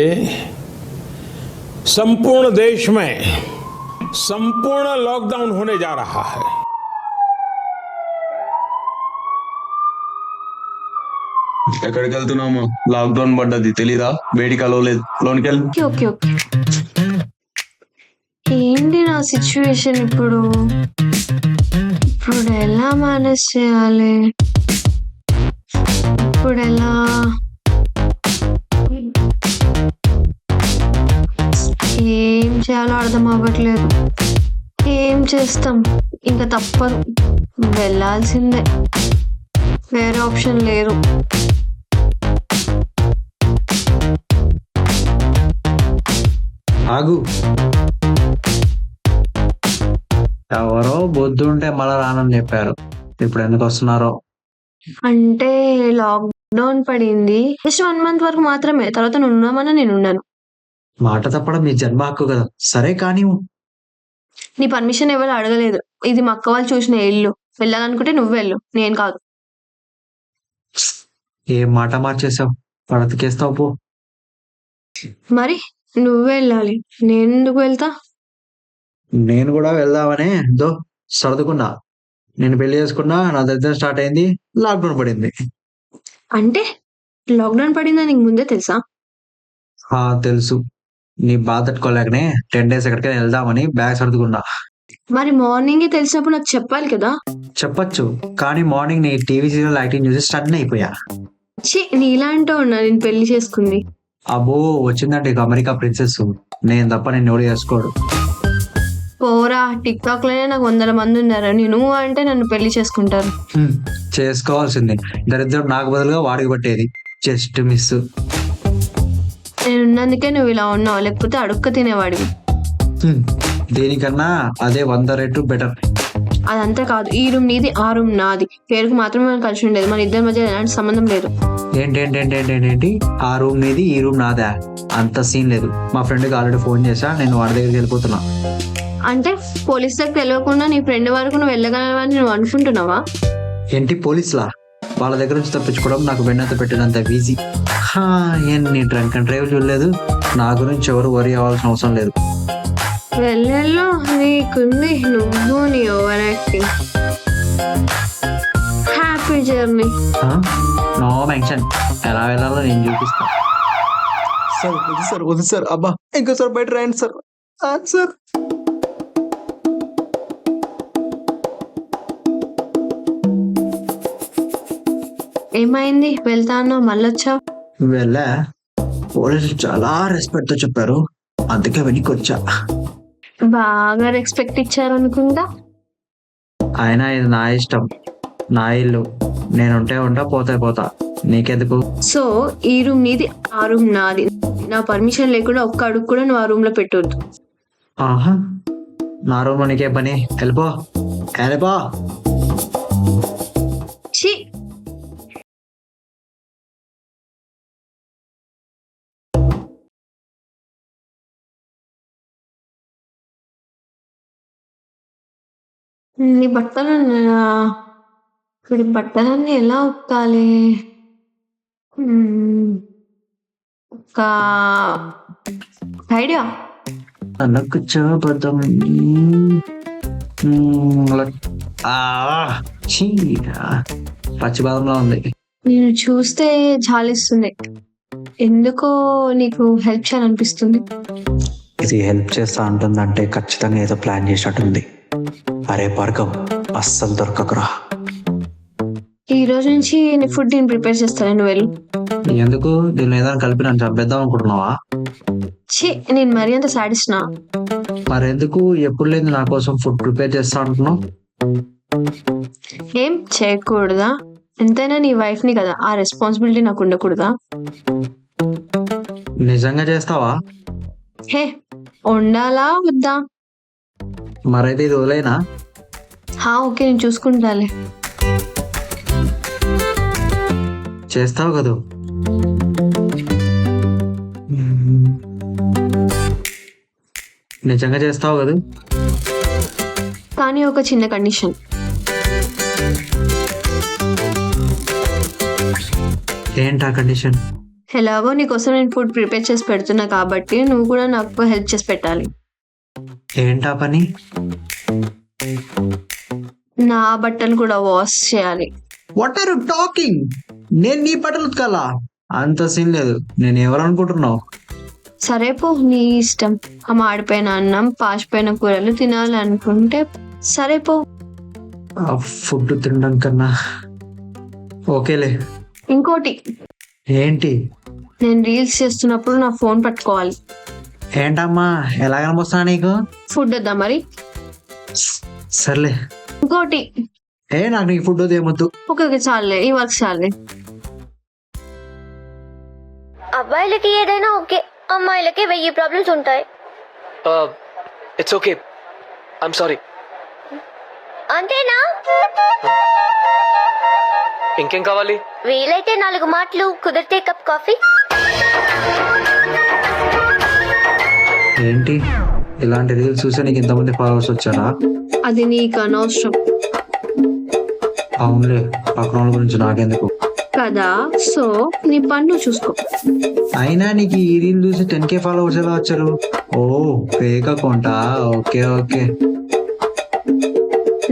संपूर्ण देश में संपूर्ण लॉकडाउन होने जा रहा है। ఎక్కడికి వెళ్తున్నాము? లాక్డౌన్ పడ్డది తెలీదా? వేడి కలవలేదు, లోనికి వెళ్ళు. Okay okay. ఏంటి నా సిచ్యువేషన్ ఇప్పుడు? ఇప్పుడు ఎలా మేనేజ్ చేయాలి? ఇప్పుడు ఎలా? ఏం చేయాలో అర్థం అవ్వట్లేదు. ఏం చేస్తాం, ఇంకా తప్పదు, వెళ్ళాల్సిందే, వేరే ఆప్షన్ లేదు. ఆగు, ఎవరో బొద్దుంటే మళ్ళా రానని చెప్పారు, ఇప్పుడు ఎందుకు వస్తున్నారో? అంటే లాక్డౌన్ పడింది జస్ట్ 1 month వరకు మాత్రమే, తర్వాత నువ్వు ఉన్నామన్నా నేను ఉన్నాను. మాట తప్పడం నీ జన్మ హక్కు కదా. సరే కానీ నీ పర్మిషన్ ఎవరు అడగలేదు. ఇది మా అక్క వాళ్ళు చూసిన ఇల్లు. వెళ్ళాలనుకుంటే నువ్వు వెళ్ళు, నేను కాదు. ఏం మాట మార్చేసావు, పడతకేస్తావు పో. మరి నువ్వు వెళ్ళాలి, నేను ఎందుకు వెళ్తా? నేను కూడా వెళ్దామనే సర్దుకున్నా. నేను పెళ్లి చేసుకున్నా, నా దరిద్రం స్టార్ట్ అయింది, లాక్డౌన్ పడింది. అంటే లాక్డౌన్ పడిందని నీకు ముందే తెలుసా? తెలుసు. నీ బాధ తట్టుకోలేకనే 10 days ఎక్కడికైనా వెళ్దామని బ్యాగ్ సర్దుకున్నా. మరి మార్నింగే తెలిసినప్పుడు నాకు చెప్పాలి కదా. చెప్పచ్చు, కానీ మార్నింగ్ నీ టీవీ సీరియల్ యాక్టింగ్ చూసి స్టన్ అయిపోయా. నీలాంటో ఉన్నా నేను పెళ్లి చేసుకుంది. అబ్బో, వచ్చిందంటే ఇక అమెరికా ప్రిన్సెస్. నేను తప్ప నేను ఎవడు చేసుకోడు. పోరా, టిక్ టాక్ లోనే నాకు 100 మంది ఉన్నారు. నువ్వు అంటే నన్ను పెళ్లి చేసుకుంటారు. చేసుకోవాల్సిందే, దరిద్రం నాకు బదులుగా వాడికి పట్టేది. Just miss. నేనున్నందుకే నువ్వు ఇలా ఉన్నావు, లేకపోతే అడుక్క తినేవాడివి. దేనికన్నా అదే 100 రెట్లు బెటర్. అదంతా కాదు, ఈ రూమ్ నీది ఆ రూమ్ నాది, పేరుకు మాత్రం మనం కలిసి ఉండేది, మన ఇద్దరి మధ్య ఎలాంటి సంబంధం లేదు. ఏంటి ఆ రూమ్ నీది ఈ రూమ్ నాదా? అంత సీన్ లేదు. మా ఫ్రెండ్కి ఆల్రెడీ ఫోన్ చేశా, నేను వాడి దగ్గరికి వెళ్ళిపోతున్నా. అంటే పోలీసులకు తెలియకుండా నీ ఫ్రెండ్ వరకు నువ్వు వెళ్ళగలవని నువ్వు అనుకుంటున్నావా? ఏంటి పోలీసులా? వాళ్ళ దగ్గర నుంచి తప్పించుకోవడం నాకు వెన్నంత పెట్టినంత ఈజీ. ఎన్ని డ్రంక్ అండ్ డ్రైవ్ చూడలేదు. నా గురించి ఎవరు వరి అవ్వాల్సిన అవసరం లేదు. వెళ్ళెల్లో నీకుంది, నువ్వు నీ over acting. Happy journey. No mention. ఎలా వెళ్ళాలో నేను చూపిస్తాను. సార్ వద్దు సార్. అబ్బా ఇంకోసారి బయట రాయండి సార్. సార్ ఏమైంది? వెళ్తాను మళ్ళొచ్చావు? వెళ్ళా. పోలీసులు చాలా రెస్పెక్ట్ తో చెప్పారు, అందుకే వెనక్కి వచ్చా. బాగా రెస్పెక్ట్ ఇచ్చారు అనుకుంటా. అయినా ఇది నా ఇష్టం, నా ఇల్లు. నేనుంటే ఉంటా, పోతా. నీకెందుకు? సో ఈ రూమ్ నీది ఆ రూమ్ నాది. నా పర్మిషన్ లేకుండా ఒక్క అడుగు కూడా నువ్వు ఆ రూమ్ లో పెట్టొద్దు. ఆహా, నా రూమ్ లో నీకే పని? వెళ్ళిపో. ఛీ, నీ బట్టలన్నీ ఎలా ఉతకాలి? ఒక ఐడియా. నాకు చూపదం. పచ్చి బాదంలా ఉంది. నేను చూస్తే జాలిస్తుంది. ఎందుకో నీకు హెల్ప్ చేయాలనిపిస్తుంది. ఇది హెల్ప్ చేస్తా అంటుందంటే ఖచ్చితంగా ఏదో ప్లాన్ చేసినట్టుంది. అరే భార్గవ్, అస్సలు దొరకకురా. ఈ రోజు నుంచి నీ ఫుడ్ నేను ప్రిపేర్ చేస్తాను, నువ్వు వెళ్ళు. ఎందుకు? దీన్ని ఏదైనా కలిపి నన్ను చంపేద్దాం అనుకుంటున్నావా? ఛీ, నేను మరీ అంత సాడిస్నా? మరెందుకు ఎప్పుడు లేదు నా కోసం ఫుడ్ ప్రిపేర్ చేస్తా అంటున్నావు? ఏం చేయకూడదా? ఎంతైనా నీ వైఫ్ ని కదా, ఆ రెస్పాన్సిబిలిటీ నాకు ఉండకూడదా? నిజంగా చేస్తావా? హే, ఉండాలా వద్దా? మరైతే ఇది వదిలేనా? ఓకే, నేను చూసుకుంటాలే. చేస్తావు కదా? నిజంగా చేస్తావు కదా? కానీ ఒక చిన్న కండిషన్. ఏంటా కండిషన్? ఎలాగో నీకోసం నేను ఫుడ్ ప్రిపేర్ చేసి పెడుతున్నా కాబట్టి నువ్వు కూడా నాకు హెల్ప్ చేసి పెట్టాలి. ఏంటా పని? నా బట్టలు కూడా వాష్ చేయాలి. What are you talking? నేను నీ బట్టలు ఉతకాలా? అంత సీన్ లేదు. నేను ఎవరనుకుంటున్నావు? సరే పో, నీ ఇష్టం. ఆ మాడిపోయిన అన్నం, పాచిపోయిన కూరలు తినాలి అనుకుంటే సరే పో. ఆ ఫుడ్ తినడం కన్నా ఓకేలే. ఇంకోటి, ఏంటి? నేను రీల్స్ చేస్తున్నప్పుడు నా ఫోన్ పట్టుకోవాలి. ఏంటమ్మా, ఎలా కనిపిస్తున్నా నీకు? ఫుడ్ వద్దా మరి? సర్లే. ఇంకోటి, నాకు నీకు ఫుడ్ వద్దు, ఏమొద్దు. ఓకే చాలే, ఈ వర్క్ చాలే. అబ్బాయిలకి ఏదైనా ఓకే, అమ్మాయిలకి 1000 ప్రాబ్లమ్స్ ఉంటాయి. It's okay, I'm sorry. అంతేనా? ఇంకేం కావాలి? వీలైతే 4 మాటలు, కుదిరితే కప్ కాఫీ. ఏంటి ఇలాంటి రీల్స్ చూసే నీకు ఇంతమంది ఫాలోవర్స్ వచ్చారా? అది నీకు అనవసరం అవునులే, పక్కన వాళ్ళ గురించి నాకెందుకు కదా. సో నీ పని నువ్వు చూసుకో. అయినా నీకు ఈ రీల్ చూసి 10K ఫాలోవర్స్ ఎలా వచ్చారు? ఓ ఫేక్ అకౌంటా? ఓకే.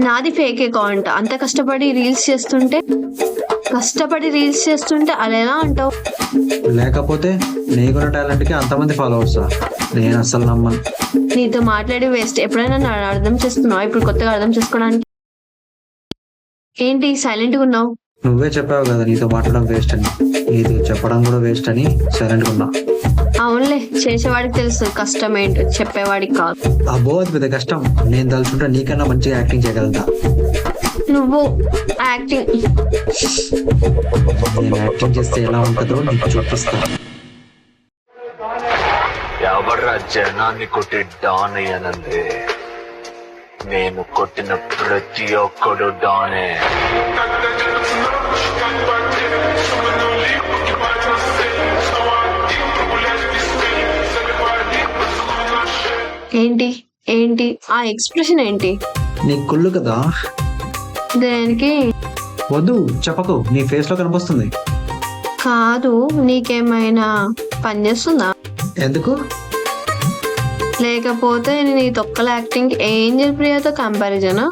నాది ఫేక్ అకౌంట్. అంత కష్టపడి రీల్స్ చేస్తుంటే అలా ఎలా అంటావు? లేకపోతే నీకున్న టాలెంట్ కి అంతమంది ఫాలోవర్స్? నేను అస్సలు నమ్మను. నీతో మాట్లాడి వేస్ట్. ఎప్పుడైనా నన్ను అర్థం చేసుకున్నావు? ఇప్పుడు కొత్తగా అర్థం చేసుకోవడానికి ఏంటి సైలెంట్ గా ఉన్నావు? నువ్వే చెప్పావు కదా నీతో మాట్లాడడం వేస్ట్ అని. నీతో చెప్పడం కూడా వేస్ట్ అని సైలెంట్ గా ఉన్నా. అవునులే, చేసేవాడికి తెలుసు కష్టం ఏంటో, చెప్పేవాడికి కాదు. అబ్బో అది పెద్ద కష్టం. నేను తలుచుకుంటా నీకన్నా మంచిగా యాక్టింగ్ చేయగలుగుతా. నువ్వు యాక్టింగ్ నేను యాక్టింగ్ చేస్తే ఎలా ఉంటుందో నీకు చూపిస్తా. ఎవడ్రా జనాన్ని కొట్టి డాన్ అయ్యానంది? నేను కొట్టిన ప్రతి ఒక్కడు డానే. ఏంటి ఏంటి ఆ ఎక్స్ప్రెషన్ ఏంటి? నీ కుళ్ళు కదా. దేనికి? వద్దు చెప్పకు, నీ ఫేస్ లో కనిపిస్తుంది. కాదు, నీకేమైనా పని చేస్తుందా? ఎందుకు? లేకపోతే నీ తొక్కల యాక్టింగ్ ఏంజల్ ప్రియాతో కంపారిజనా?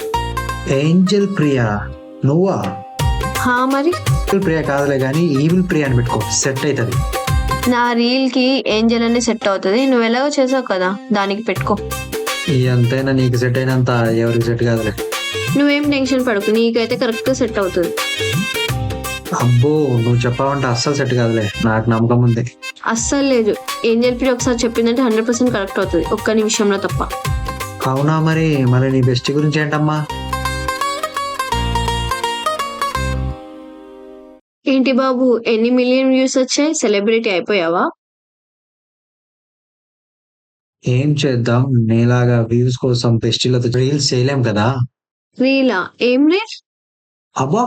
ఏంజల్ ప్రియా నువ్వా? హా మరి ఏంజల్ ప్రియా కాదులే కానీ ఈవిల్ ప్రియా అని పెట్టుకో, సెట్ అవుతుంది. నా రీల్ కి ఏంజల్ అని సెట్ అవుతుంది. నువ్వు ఎలాగో చేసావు కదా, దానికి పెట్టుకో. ఎంతైనా నీకు సెట్ అయినంత ఎవరికి సెట్ కాదులే. నువ్వేం టెన్షన్ పడకు, నీకైతే కరెక్ట్ గా సెట్ అవుతుంది. అబ్బో నువ్వు చెప్పావంటే అస్సలు సెట్ కాదులే, నాకు నమ్మకం ఉంది. అస్సలు లేదు, ఏంజల్ ప్రియా ఒకసారి చెప్పిందంటే 100% కరెక్ట్ అవుతుంది, ఒక్క నిమిషంలో తప్ప. అవునా? మరి నీ బెస్ట్ గురించి ఏంటమ్మా? ఏంటి బాబు, ఎన్ని మిలియన్ వ్యూస్ వచ్చాయి? సెలబ్రిటీ అయిపోయావా? ఏం చేద్దాం, నీలాగా వ్యూస్ కోసం బెస్టీలతో రీల్స్ చేయలేం కదా. రీలా? ఏం రీల్? అబ్బా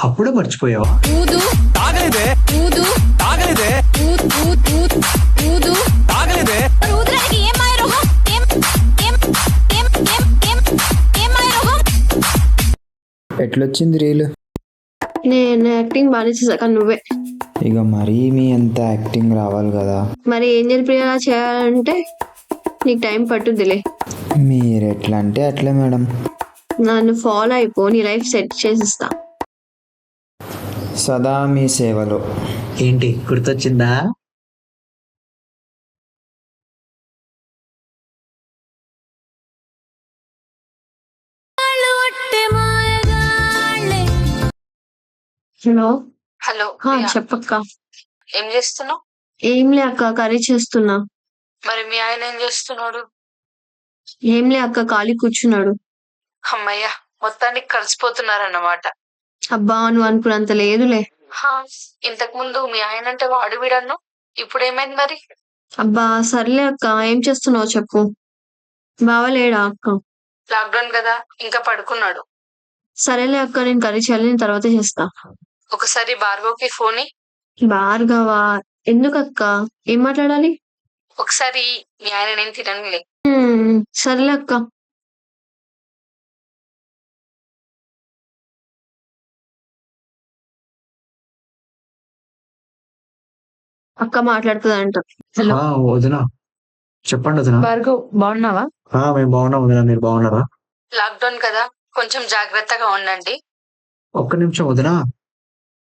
అప్పుడే మర్చిపోయావా? ఊదు తాగలేదే ఊదు తాగలేదే ఊదు ఊదు ఊదు తాగలేదే. ఊదరానికి ఏం మాయ రోగం? ఏం ఏం ఏం ఏం ఏం ఏం మాయ రోగం? ఎట్లొచ్చింది రీల్? నేను యాక్టింగ్ బాగా చేసాక నువ్వే. ఇక మరీ మీ అంత యాక్టింగ్ రావాలి కదా. మరి ఏంజల్ ప్రియా చేయాలంటే నీకు టైం పట్టుద్దిలే. మీరు ఎట్లా అంటే అట్లే మేడం. నన్ను ఫాలో అయిపో, నీ లైఫ్ సెట్ చేసిస్తా. సదా మీ సేవలో. ఏంటి గుర్తొచ్చిందా? హలో. హలో చెప్పక్క. ఏం చేస్తున్నావు? ఏం లే అక్క, కర్రీ చేస్తున్నా. మరి మీ ఆయన ఏం చేస్తున్నాడు? ఏం లే అక్క, ఖాళీ కూర్చున్నాడు. అమ్మయ్య, మొత్తానికి కలిసిపోతున్నారన్నమాట. అబ్బా నువ్వు అనుకున్నంత లేదులే. ఇంతకు ముందు మీ ఆయన అంటే వాడు వీడన్ను, ఇప్పుడు ఏమైంది మరి? అబ్బా సర్లే అక్క, ఏం చేస్తున్నావు చెప్పు. బావలేడా అక్క? లాక్డౌన్ కదా, ఇంకా పడుకున్నాడు. సరేలే అక్క, నేను కర్రీ చేయాలి, నేను తర్వాత చేస్తా. ఒకసారి భార్గవ్కి ఫోన్ ఇయ్యి. భార్గవా? ఎందుకక్క, ఏం మాట్లాడాలి? ఒకసారి మీ ఆయన నేను తిననులే. సర్లే అక్క. అక్క మాట్లాడుతుందంట. హలో వదినా, చెప్పండి వదినా. భార్గవ్ బాగున్నావా? మేము బాగున్నాం వదినా, మీరు బాగున్నారా? లాక్డౌన్ కదా, కొంచెం జాగ్రత్తగా ఉండండి. ఒక్క నిమిషం వదినా.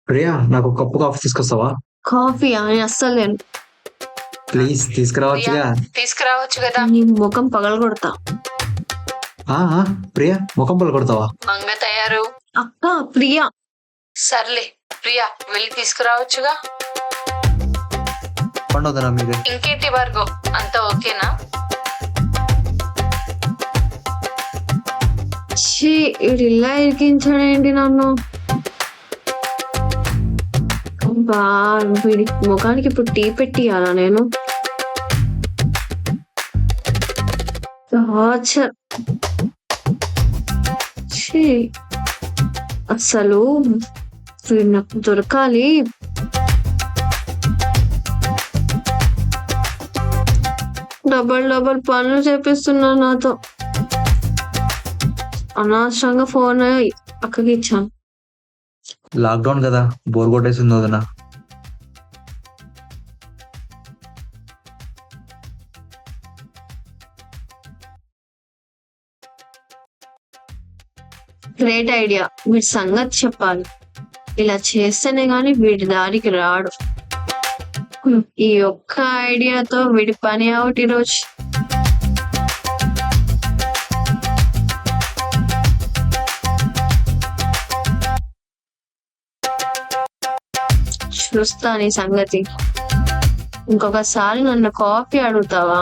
ప్రియా నాకు ఒక కప్పు కాఫీ తీసుకొస్తావా? కాఫీయా? నేను అస్సలు లేను. ప్లీజ్ తీసుకురావచ్చుగా. తీసుకురావచ్చు కదా. నీ ముఖం పగలగొడతా. ప్రియా ముఖం పళ్ళు కొడతావా? మంగ తయారు. అక్క ప్రియా. సర్లే ప్రియా, వెళ్ళి తీసుకురావచ్చుగా. పండుదనా మీదే. ఇంకేంటి భార్గవ్, అంతా ఓకేనా? వీడు ఇలా ఇరికించాడేంటి నన్ను? బా వీడి ముఖానికి ఇప్పుడు టీ పెట్టియాలా నేను? అసలు వీడు నాకు దొరకాలి. డబల్ పనులు చేపిస్తున్నా నాతో. అనవసరంగా ఫోన్ అక్కకి ఇచ్చాను. లాక్డౌన్ కదా, బోర్ కొట్టేసింది వదినా. గ్రేట్ ఐడియా, వీడి సంగతి చెప్పాలి. ఇలా చేస్తేనే గాని వీడి దారికి రాడు. ఈ ఒక్క ఐడియాతో వీడి పని అవుట్ ఈరోజు. చూస్తా నీ సంగతి. ఇంకొకసారి నన్ను కాఫీ అడుగుతావా?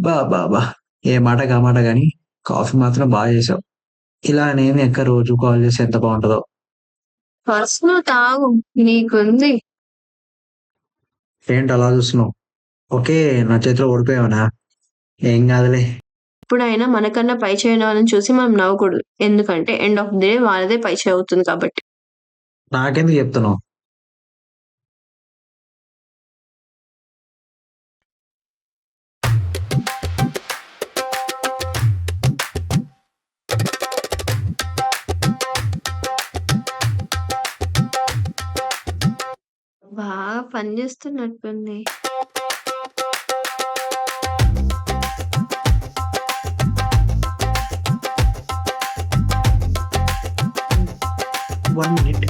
బా ఏ మాట కా మాట గాని కాఫీ మాత్రం బాగా చేసావు. ఇలానేమి ఎక్క రోజు కాల్ చేసి ఎంత బాగుంటుందో. ఫస్ట్ నువ్వు తాగు, నీకుంది. ఏంటి అలా చూస్తున్నావు? ఓకే, నా చేతిలో ఓడిపోయావనా? ఏం కాదులే. ఇప్పుడైనా మనకన్నా పై చేయని వాళ్ళని చూసి మనం నవ్వకూడదు, ఎందుకంటే ఎండ్ ఆఫ్ ది డే వాళ్ళదే పై చేయి అవుతుంది కాబట్టి. నాకెందుకు చెప్తున్నావు? బాగా పని చేస్తున్నట్టుంది. One minute.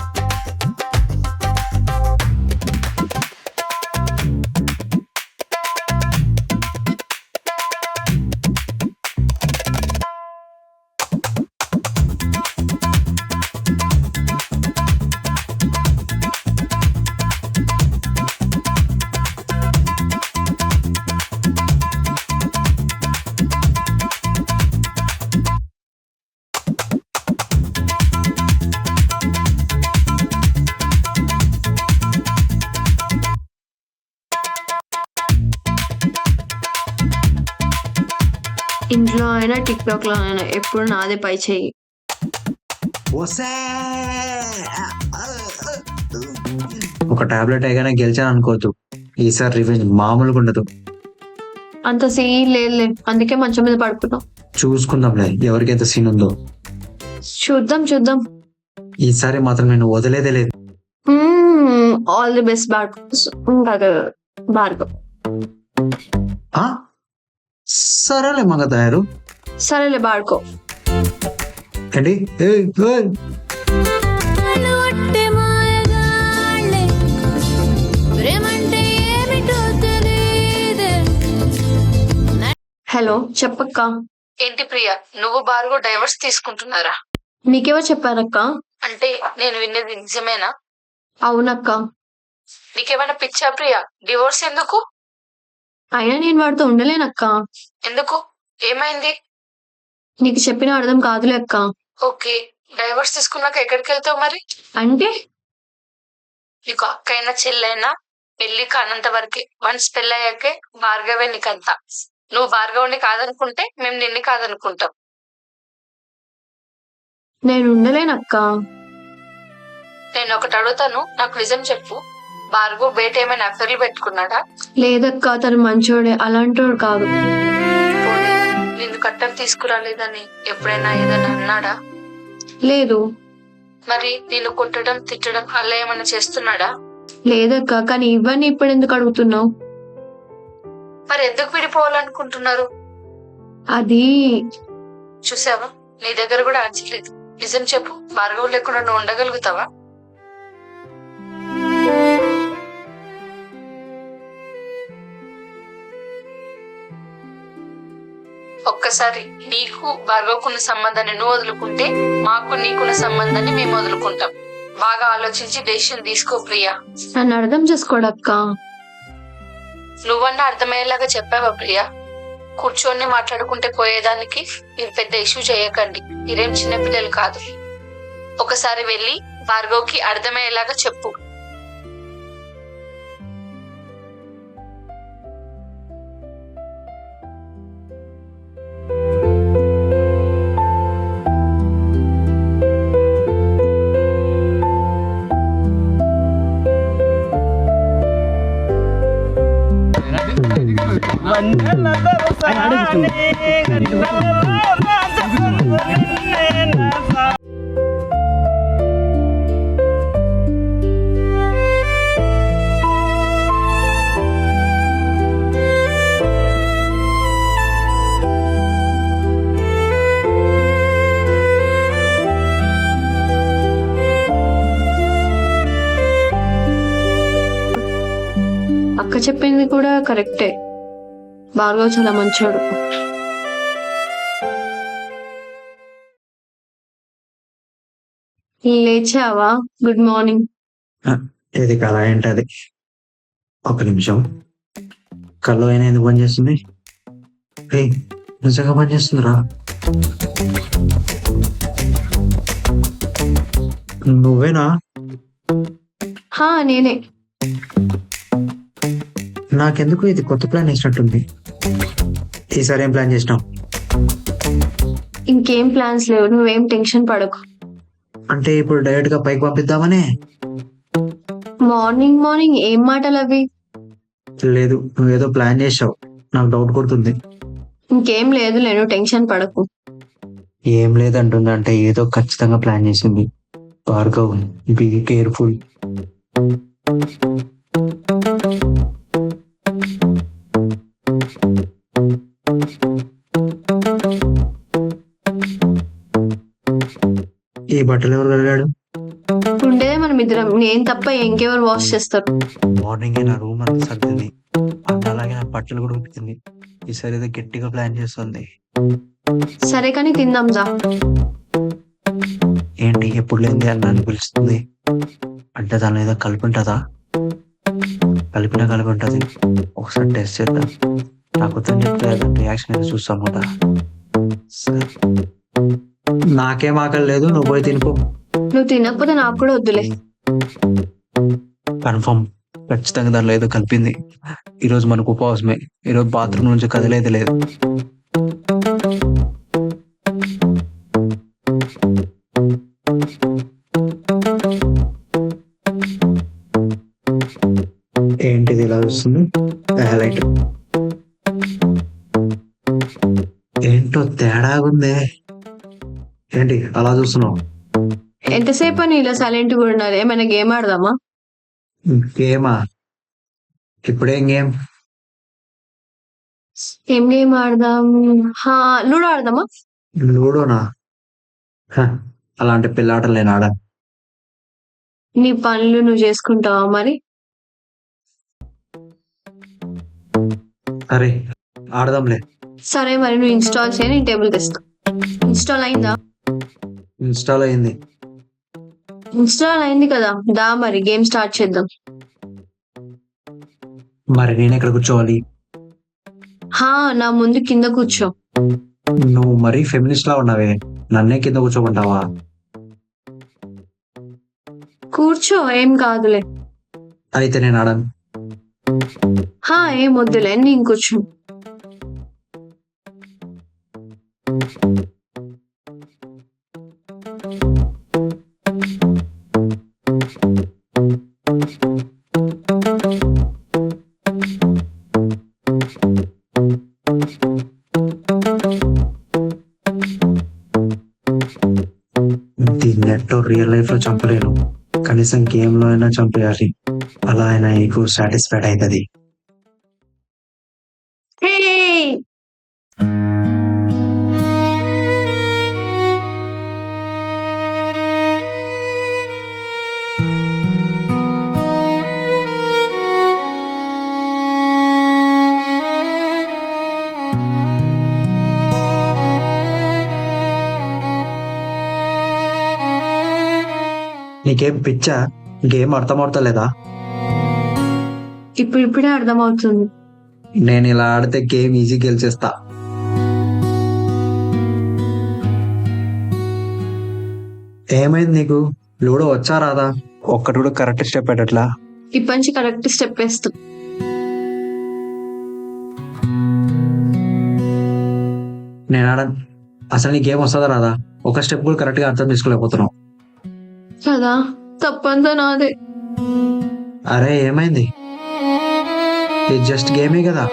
ఇంట్లో అయినా టిక్ టాక్ లో అయినా ఎప్పుడు నాదే పై చేయి. ఒక టాబ్లెట్ అయిగానే గెలిచాను అనుకోవద్దు. ఈసారి రివెంజ్ మామూలుగా ఉండదు. అంత సీన్ లేదులే, అందుకే మంచం మీద పడుకున్నాం. చూసుకుందాంలే ఎవరికి ఎంత సీన్ ఉందో. చూద్దాం చూద్దాం. ఈసారి మాత్రం నేను వదిలేదే లేదు. All the best Bhargav. ఆ? సరేలే మంగతాయారు. సరేలే బాడుకో. ఏంటి? ఏయ్, ఏయ్. అలవట్టే మాయగాళ్ళే, ప్రేమంటే ఏమిటో తెలీదే. హలో చెప్పక్క. ఏంటి ప్రియా, నువ్వు భార్గవ్ డైవర్స్ తీసుకుంటున్నారా? మీకెవరు చెప్పారక్క? అంటే నేను విన్నది నిజమేనా? అవునక్క. నీకేమైనా పిచ్చా ప్రియా? డివోర్స్ ఎందుకు? అయినా నేను వాడితో ఉండలేనక్క. ఎందుకు? ఏమైంది? నీకు చెప్పిన అర్థం కాదులే అక్క. ఓకే, డైవర్స్ తీసుకున్నాక ఎక్కడికి వెళ్తావు మరి? అంటే నీకు అక్క అయినా చెల్లైనా పెళ్లి కానంత వరకే. వన్స్ పెళ్ళయ్యాకే భార్గవే నీకంతా. నువ్వు భార్గవుని కాదనుకుంటే మేము నిన్ను కాదనుకుంటాం. నేను ఉండలేనక్క. నేను ఒకటి అడుగుతాను, నాకు నిజం చెప్పు. భార్గవ్ బయట ఏమైనా అఫైర్లు పెట్టుకున్నాడా? లేదక్క, తను మంచోడే, అలాంటోడు కాదు. పోనీ, నిన్ను కట్టం తీసుకురాలేదని ఎప్పుడైనా ఏదైనా అన్నాడా? లేదు. మరి నిన్ను కొట్టడం తిట్టడం అలా ఏమైనా చేస్తున్నాడా? లేదక్క, కానీ ఇవన్నీ ఇప్పుడు ఎందుకు అడుగుతున్నావు? మరి ఎందుకు విడిపోవాలనుకుంటున్నారు? అది చూసావా, నీ దగ్గర కూడా ఆన్సర్ లేదు. నిజం చెప్పు, భార్గవ్ లేకుండా నువ్వు ఉండగలుగుతావా? ఒక్కసారి నీకు భార్గవ్కున్న సంబంధాన్ని నువ్వు వదులుకుంటే మాకు నీకున్న సంబంధాన్ని మేము వదులుకుంటాం. బాగా ఆలోచించి డెసిషన్ తీసుకో ప్రియా. నన్ను అర్థం చేసుకోడక్క. నువ్వన్నా అర్థమయ్యేలాగా చెప్పావా ప్రియా? కూర్చొని మాట్లాడుకుంటే పోయేదానికి మీరు పెద్ద ఇష్యూ చేయకండి. మీరేం చిన్నపిల్లలు కాదు. ఒకసారి వెళ్ళి భార్గవ్కి అర్థమయ్యేలాగా చెప్పు. అక్క చెప్పింది కూడా కరెక్టే. భార్గవ్ చాలా మంచోడు. లేచావా? Good morning. ఇది కళ ఏంటది? ఒక నిమిషం. కళ్ళు అయినా ఎందుకు పనిచేస్తుంది? నిజంగా పనిచేస్తుందిరా. నువ్వేనా? హా నేనే. నాకెందుకు ఇది కొత్త ప్లాన్ వేసినట్టుంది. ఈసారి ఏం ప్లాన్ చేసినావు? ఇంకేం ప్లాన్స్ లేవు, నువ్వేం టెన్షన్ పడకు. అంటే ఇప్పుడు డైరెక్ట్ గా పైకి పంపిద్దామనే? మార్నింగ్ మార్నింగ్ ఏం మాటలు అవి? లేదు, నువ్వేదో ప్లాన్ చేసావు, నాకు డౌట్ కొడుతుంది. ఇంకేం లేదు, నేను టెన్షన్ పడకు. ఏం లేదంటుంది అంటే ఏదో ఖచ్చితంగా ప్లాన్ చేసింది. Bhargav, be careful. ఈ బట్టలు ఎవరు కడిగాడు? ఉండేదే మనం ఇద్దరం, నేను తప్ప ఇంకెవరు వాష్ చేస్తారు? మార్నింగ్ నా రూమ్ అంతా సర్దింది, అలాగే నా బట్టలు కూడా ఉతికింది. ఈసారి ఏదో గట్టిగా ప్లాన్ చేస్తుంది. సరే కానీ తిందాం రా. ఏంటి ఎప్పుడు లేనిది అన్నాన్ని పిలుస్తుంది? అంటే దాని ఏదో కలిపి ఉంటుందా? కలిపి ఉంటుంది. ఒకసారి టెస్ట్ చేద్దాం. నాకు చెప్తే రియాక్షన్ ఏదో చూస్తాం కదా. నాకేం ఆకలి లేదు, నువ్వు పోయి తినిపో. నువ్వు తినకపోతే నాకు కూడా వద్దులే. కన్ఫర్మ్, ఖచ్చితంగా దానిలో ఏదో కలిపింది. ఈరోజు మనకు ఉపవాసమే. ఈరోజు బాత్రూమ్ నుంచి కదిలేదు లేదు. ఏంటిది ఇలా వస్తుంది? హైలైట్ ఏంటో తేడాగుందే. ఏంటి అలా చూస్తున్నావు? ఎంతసేపు అని ఇలా సైలెంట్ గా ఉన్నారు? ఏమైనా గేమ్ ఆడదామా? గేమా? ఇప్పుడేం గేమ్? ఏం గేమ్ ఆడదాం? లూడో ఆడదామా? లూడోనా? అలాంటి పిల్లాటలు నేను ఆడా. నీ పనులు నువ్వు చేసుకుంటావా మరి? అరే ఆడదాంలే. సరే మరి నువ్వు ఇన్స్టాల్ చేయి, నేను టేబుల్ తెస్తా. ఇన్స్టాల్ అయిందా? ఇన్స్టాల్ అయింది. ఇన్స్టాల్ అయింది కదా, దా మరి గేమ్ స్టార్ట్ చేద్దాం. మరి నేను ఎక్కడ కూర్చోవాలి? నా ముందు కింద కూర్చో. నువ్వు మరీ ఫెమినిస్ట్ లా ఉన్నావే, నన్నే కింద కూర్చోమంటావా? కూర్చో, ఏం కాదులే. అయితే నేను ఆడను. ఏం వద్దులే, నేను కూర్చో. దీన్నెట్టో రియల్ లైఫ్ లో చంపలేను, కనీసం గేమ్ లో అయినా చంపేయాలి. అలా అయినా నీకు సాటిస్ఫైడ్ అవుతుంది. నీకేం పిచ్చా? గేమ్ అర్థమవుతలేదా? ఇప్పుడిప్పుడే అర్థమవుతుంది. నేను ఇలా ఆడితే గేమ్ ఈజీ గెలిచేస్తా. ఏమైంది నీకు? లూడో వచ్చా రాదా? ఒక్కటి కూడా కరెక్ట్ స్టెప్ పెట్టట్లా. ఇప్పటి నుంచి కరెక్ట్ స్టెప్ వేస్తాం. నేను ఆడను. అసలు నీ గేమ్ వస్తుందా రాదా? ఒక స్టెప్ కూడా కరెక్ట్ గా అర్థం చేసుకోలేకపోతున్నావు కదా, తప్పంతా నాదే. అరే ఏమైంది? ఇది జస్ట్ గేమే కదా.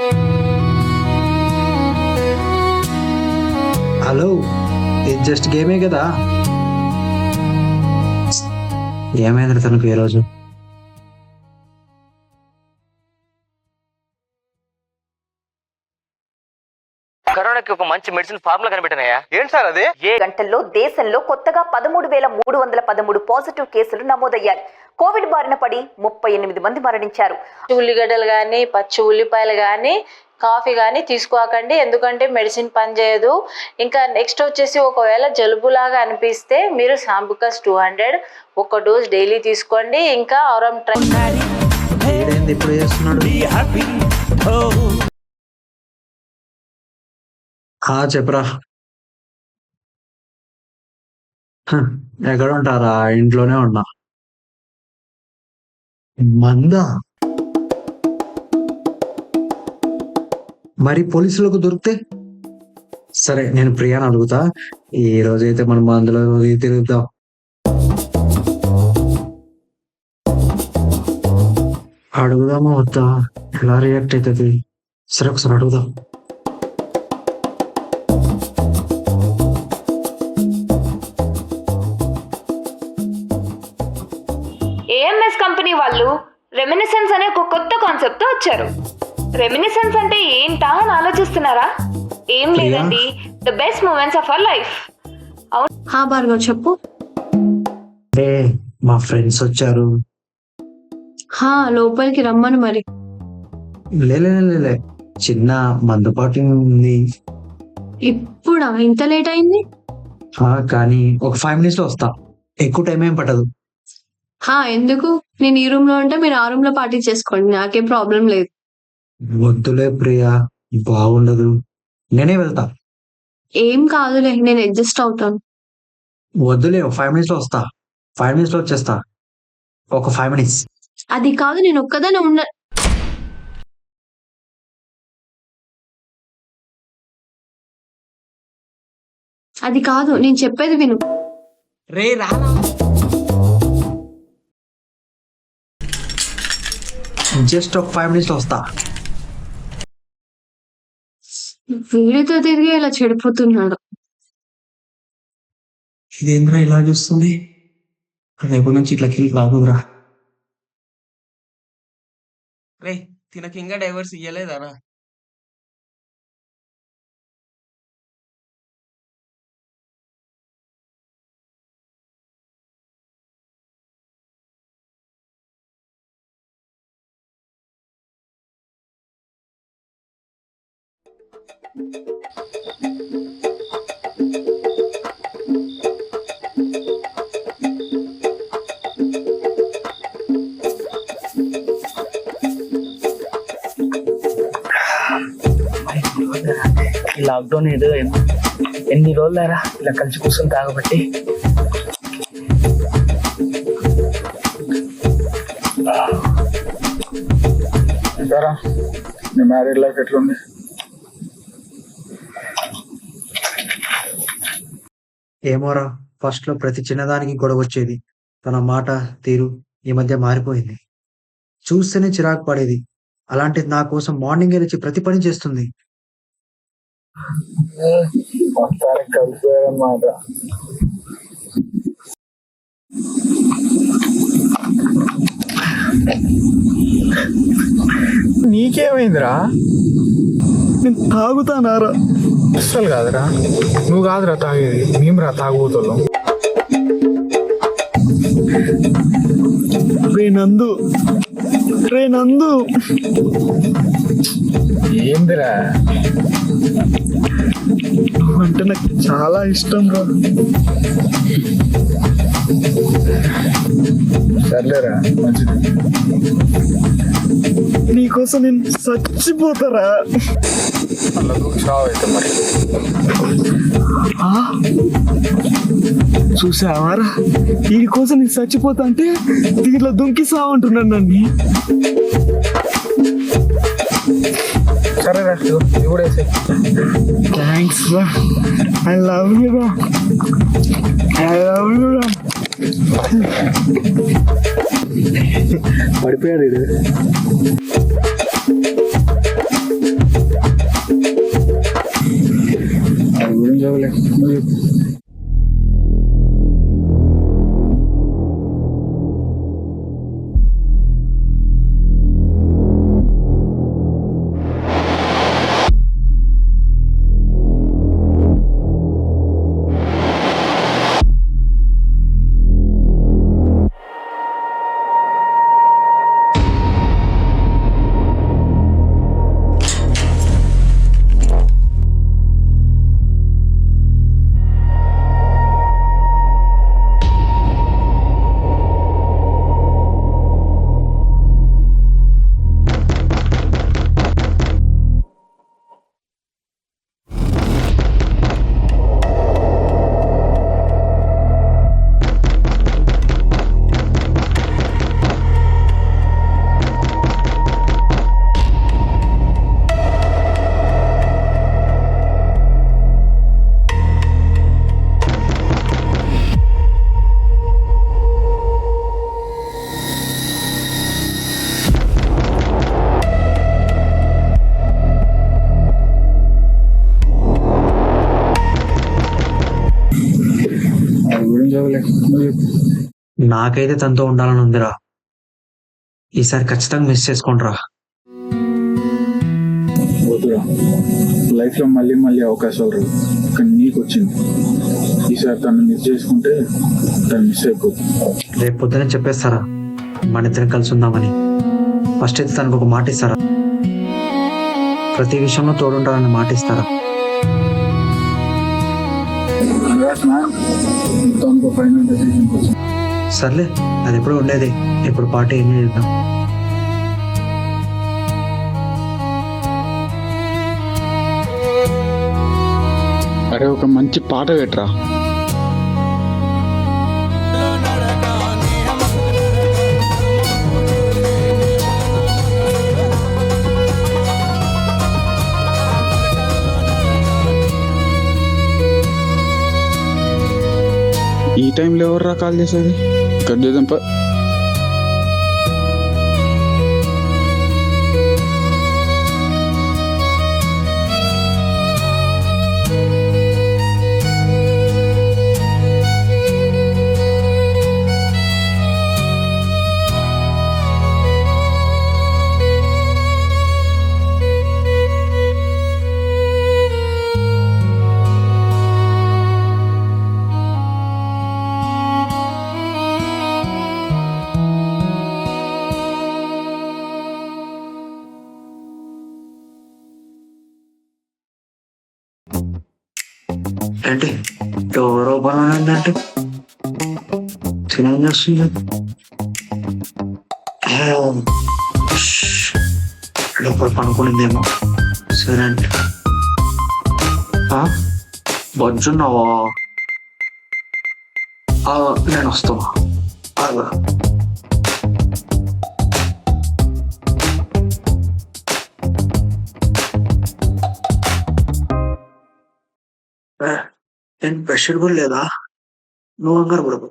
హలో, ఇది జస్ట్ గేమే కదా. ఏమైంది తనకు ఈరోజు? కరోనాకి ఒక మంచి మెడిసిన్ ఫార్ములా కనిపెట్టినాయా? ఏంటి సార్ అది? గంటల్లో దేశంలో కొత్తగా 13,313 పాజిటివ్ కేసులు నమోదయ్యాయి. కోవిడ్ బారిన పడి 38 మంది మరణించారు. ఉల్లిగడ్డలు కానీ పచ్చి ఉల్లిపాయలు కానీ కాఫీ కానీ తీసుకోకండి, ఎందుకంటే మెడిసిన్ పనిచేయదు. ఇంకా నెక్స్ట్ వచ్చేసి ఒకవేళ జలుబులాగా అనిపిస్తే మీరు సాంబుకస్ 200 ఒక డోస్ డైలీ తీసుకోండి. ఇంకా ఆరం ఇప్పుడు చేస్తున్నాడు. చెప్పరా. ఎక్కడ ఉంటారా? ఇంట్లోనే ఉన్నా. మందా? మరి పోలీసులకు దొరికితే? సరే, నేను ప్రియాని అడుగుతా. ఈ రోజైతే మనం మందులో తిరుగుతాం. అడుగుదామా వద్దా? ఎలా రియాక్ట్ అవుతుంది? సరే, ఒకసారి అడుగుదాం. ఏఎంఎస్ కంపెనీ వాళ్ళు రెమినిసెన్స్ అనే ఒక కొత్త కాన్సెప్ట్ తో వచ్చారు. రెమినిసెన్స్ అంటే ఏంటా అని ఆలోచిస్తున్నారా? ఏం లేదండి, the best moments of our life. హా భార్గవ్, చెప్పు. మా ఫ్రెండ్స్ వచ్చారు. హా, లోపలికి రమ్మను మరి. లే, చిన్న మందుపాటి ఉంది. ఇప్పుడా? ఇంత లేట్ అయింది? కానీ ఒక 5 minutes లో వస్తా. ఎక్కువ టైం ఏం పట్టదు. హా, ఎందుకు? నేను ఈ రూమ్ లో ఉంటే మీరు ఆ రూమ్ లో పార్టీ చేసుకోండి, నాకేం ప్రాబ్లం లేదు. వద్దులే ప్రియా, బాగుండదు. నేనే వెళ్తా. ఏం కాదులే, నేను అడ్జస్ట్ అవుతాను. వద్దులే, 5 minutes లో వస్తా. 5 minutes లో వచ్చేస్తా. ఒక 5 minutes. అది కాదు, నేను ఒక్కదానే ఉన్న. అది కాదు, నేను చెప్పేది విను. రే రా. జస్ట్ ఒక 5 minutes లో వస్తా. వీడితో తిరిగి ఇలా చెడిపోతున్నాడు. ఇదేంద్రా ఇలా చూస్తుంది? రేపు నుంచి ఇట్లా కిల్ రాదురా. రే తినకి ఇంకా డైవర్స్ ఇయ్యలేదారా? ఈ లాక్డౌన్ ఏదో ఎన్ని రోజులరా ఇలా కలిసి కూర్చొని తాగబట్టి. సరా, నీ మ్యారేజ్ లైఫ్ ఎట్లుంది? ఏమోరా, ఫస్ట్ లో ప్రతి చిన్నదానికి గొడవ వచ్చేది. తన మాట తీరు ఈ మధ్య మారిపోయింది. చూస్తేనే చిరాకు పడేది. అలాంటిది నా కోసం మార్నింగ్ లేచి ప్రతి పని చేస్తుంది. మొత్తానికి కలిసిపోయారన్నమాట. నీకేమైందిరా? నేను తాగుతానారా? అస్సలు కాదురా, నువ్వు కాదురా తాగేది, మేము రా తాగుతాం. రే నందు ఏందిరా? అంటే నాకు చాలా ఇష్టం రా. సర్లేరా, మంచిది. నీకోసం నేను చచ్చిపోతారా. అలా చావు అయితే మరి. చూసావారా, వీడి కోసం నేను చచ్చిపోతా అంటే దీంట్లో దుంకి సావంటున్నాను నన్ను. సరేరా, ఇది కూడా వేసే. థ్యాంక్స్ రా, ఐ లవ్ యూ రా, ఐ లవ్ యూ రా. పడిపోయాడు ఇది. అది గురించి చదవలే. సర్లే నువ్వు చెప్పు. నాకైతే తనతో ఉండాలని ఉందిరా. ఈసారి ఖచ్చితంగా మిస్ చేసుకోండిరా. వద్దురా, లైఫ్లో మళ్ళీ మళ్ళీ అవకాశాలు రావు, కానీ నీకు వచ్చింది. ఈసారి తను మిస్ చేసుకుంటే తను మిస్ అయిపోతుంది. రేపు పొద్దునే చెప్పేస్తారా మన ఇద్దరం కలిసి ఉందామని? ఫస్ట్ అయితే తనకు ఒక మాట ఇస్తారా? ప్రతి విషయంలో తోడుంటారని మాట ఇస్తారా? తనకు ఫైనల్ డెసిషన్ కోసం సర్లే, అది ఎప్పుడు ఉండేది. ఇప్పుడు పార్టీ ఏం చేద్దాం. అరే ఒక మంచి పాట పెట్టరా. ఈ టైంలో ఎవర్రా కాల్ చేసేది? కట్ చేద్దాం పా. ఏంటి ఎవరో పనుందంటే తినేం చేస్తుంది? లోపల పనుకునిందేమో. సరే అంటే బొజ్జున్నావా? నేను వస్తావా? అలా నేను బెడ్షీట్ కూడా లేదా? నువ్వు అంగారు పడుకో,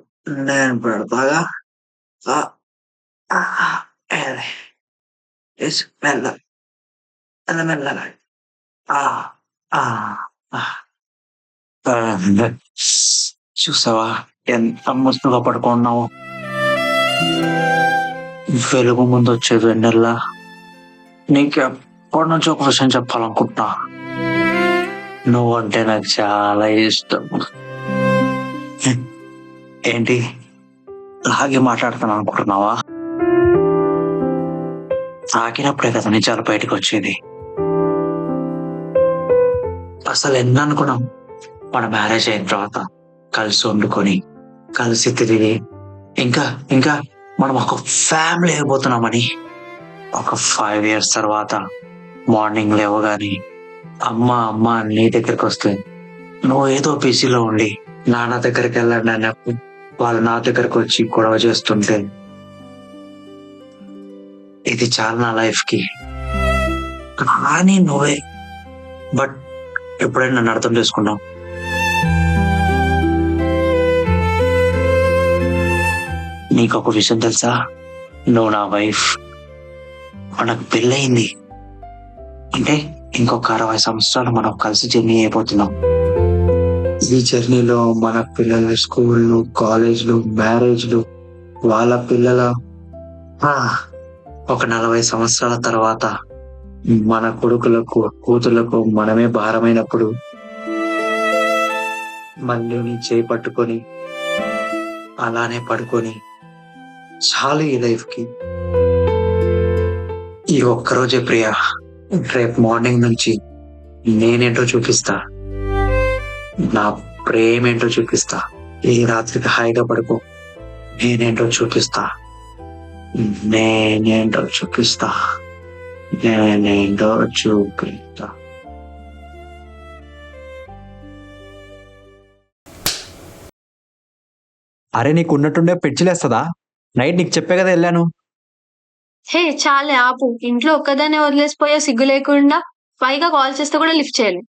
నేను పెడతాగా. మెల్ల మెల్లగా చూసావా ఎంత ముస్తుగా పడుకున్నావు? వెలుగు ముందు వచ్చేది వెన్నెల్లా. నీకు ఎప్పటి నుంచో ఒక విషయం చెప్పాలనుకుంటున్నా. నువ్వంటే నాకు చాలా ఇష్టం. ఏంటి లాగే మాట్లాడుతాను అనుకుంటున్నావా? తాకినప్పుడే కదా నిజాలు బయటకు వచ్చేది. అసలు ఎన్ని అనుకున్నాం మన మ్యారేజ్ అయిన తర్వాత కలిసి వండుకొని కలిసి తిరిగి ఇంకా ఇంకా మనం ఒక ఫ్యామిలీ అయిపోతున్నామని. ఒక 5 years తర్వాత మార్నింగ్ లేవగాని అమ్మ అమ్మ నీ దగ్గరికి వస్తే నువ్వు ఏదో బిజీలో ఉండి నాన్న దగ్గరికి వెళ్ళండి అన్నప్పుడు వాళ్ళు నా దగ్గరకు వచ్చి గొడవ చేస్తుంటే ఇది చాలా నా లైఫ్ కి. కానీ నువ్వే బట్ ఎప్పుడైనా నన్ను అర్థం చేసుకున్నావు? నీకు ఒక విషయం తెలుసా? నువ్వు నా వైఫ్. మనకు పెళ్ళయింది అంటే ఇంకొక 60 సంవత్సరాలు మనం కలిసి జర్నీ అయిపోతున్నాం. ఈ జర్నీలో మన పిల్లల స్కూళ్ళు, కాలేజ్లు, మ్యారేజ్లు, వాళ్ళ పిల్లల ఒక 40 సంవత్సరాల తర్వాత మన కొడుకులకు కూతుర్లకు మనమే భారమైనప్పుడు మళ్ళీ నీ చేయి పట్టుకొని అలానే పడుకొని చాలు ఈ లైఫ్ కి. ఈ ఒక్కరోజే ప్రియా, రేపు మార్నింగ్ నుంచి నేనేంటో చూపిస్తా, నా ప్రేమేంటో చూపిస్తా. ఈ రాత్రికి హాయిగా పడుకో, నేనేంటో చూపిస్తా, నేనేంటో చూపిస్తా, నేనేంటో చూపిస్తా. అరే నీకు ఉన్నట్టుండే పెంచిలేస్తుందా? నైట్ నీకు చెప్పే కదా వెళ్ళాను. హే చాలే ఆపు. ఇంట్లో ఒక్కదానే వదిలేసిపోయా సిగ్గు లేకుండా. పైగా కాల్ చేస్తే కూడా లిఫ్ట్ చేయాలి.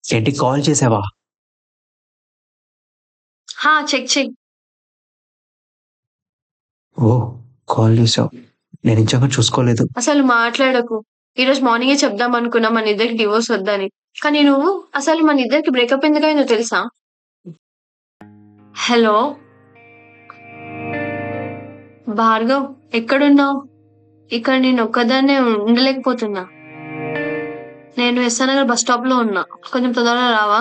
ఏంటి కాల్ చేసావా? Check check. ఓ కాల్ చేసావు, నేను నిజంగా చూసుకోలేదు. అసలు మాట్లాడకు. ఈరోజు మార్నింగే చెప్దాం అనుకున్నా మన ఇద్దరికి డివోర్స్ వద్దని. కానీ నువ్వు అసలు మన ఇద్దరికి బ్రేకప్ ఎందుకైందో తెలుసా? హలో భార్గవ్, ఎక్కడున్నావు? ఇక్కడ నేను ఒక్కదాన్నే ఉండలేకపోతున్నా. నేను ఎస్ఆర్ నగర్ బస్ స్టాప్ లో ఉన్నా, కొంచెం తొందరగా రావా?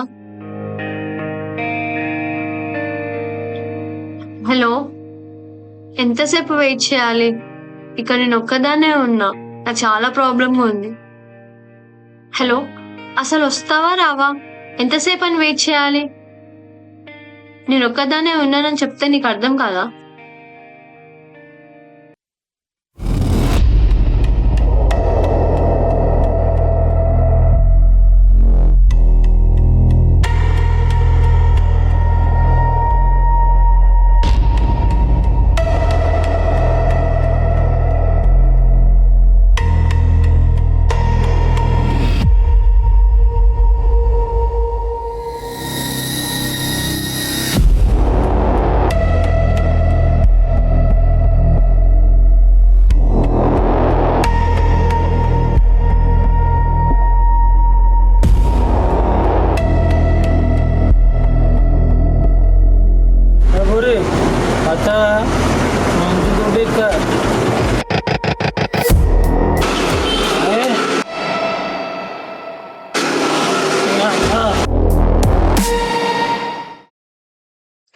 హలో, ఎంతసేపు వెయిట్ చేయాలి? ఇక్కడ నేను ఒక్కదాన్నే ఉన్నా, నాకు చాలా ప్రాబ్లంగా ఉంది. హలో, అసలు వస్తావా రావా? ఎంతసేపు అని వెయిట్ చేయాలి? నేను ఒక్కదాన్నే ఉన్నానని చెప్తే నీకు అర్థం కాదా?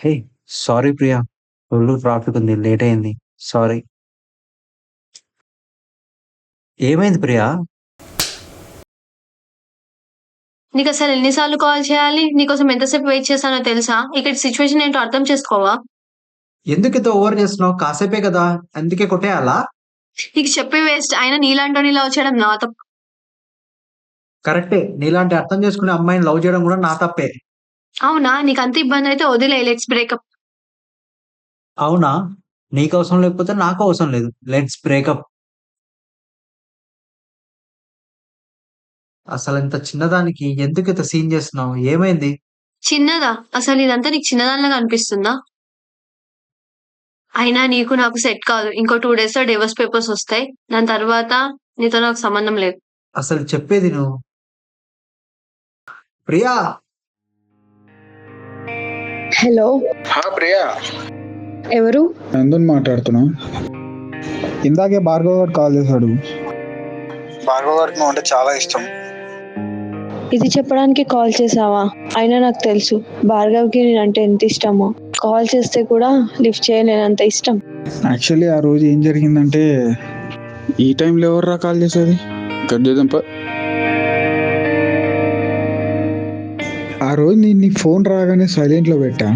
Hey sorry Priya, full traffic ఉంది, లేట్ అయింది, సారీ. ఏమైంది ప్రియా? నీకు అసలు ఎన్నిసార్లు కాల్ చేయాలి? నీకోసం ఎంతసేపు వెయిట్ చేస్తానో తెలుసా? ఇక్కడ సిచ్యువేషన్ ఏంటో అర్థం చేసుకోవా? ఎందుకు ఇంత ఓవర్ చేస్తున్నావు? కాసేపే కదా, అందుకే కొట్టేయాలా? నీకు చెప్పి వేస్ట్. అయినా నీలాంటి ఇలా వచ్చేయడం నా తప్పు. కరెక్టే, నీలాంటి అర్థం చేసుకునే అమ్మాయిని లవ్ చేయడం కూడా నా తప్పే. అవునా? నీకు అంత ఇబ్బంది అయితే వదిలే, లెట్స్ బ్రేకప్. అవునా? నీకు అవసరం లేకపోతే నాకు అవసరం లేదు, లెట్స్ బ్రేకప్. అసలు ఇంత చిన్నదానికి ఎందుకు ఇంత సీన్ చేస్తున్నావు? ఏమైంది? చిన్నదా? అసలు ఇదంతా నీకు చిన్నదానిలాగా అనిపిస్తుందా? అయినా నీకు నాకు సెట్ కాదు. ఇంకో 2 days లో డివోర్స్ పేపర్స్ వస్తాయి. దాని తర్వాత నీతో నాకు సంబంధం లేదు. అసలు చెప్పేది నువ్వు. ప్రియా. హలో ప్రియా, ఎవరు? నందుని మాట్లాడుతున్నావు. ఇందాకే భార్గవ్ గారు కాల్ చేశాడు. భార్గవ్ గారికి నువ్వు అంటే చాలా ఇష్టం. ఇది చెప్పడానికి కాల్ చేసావా? అయినా నాకు తెలుసు భార్గవ్కి నేనంటే ఎంత ఇష్టమో. కాల్ చేస్తే కూడా లిఫ్ట్ చేయలేనంత ఇష్టం. యాక్చువల్లీ ఆ రోజు ఏం జరిగిందంటే, ఈ టైంలో ఎవర్రా కాల్ చేసేది? కట్ చేద్దాం. ఆ రోజు నేను నీ ఫోన్ రాగానే సైలెంట్లో పెట్టా.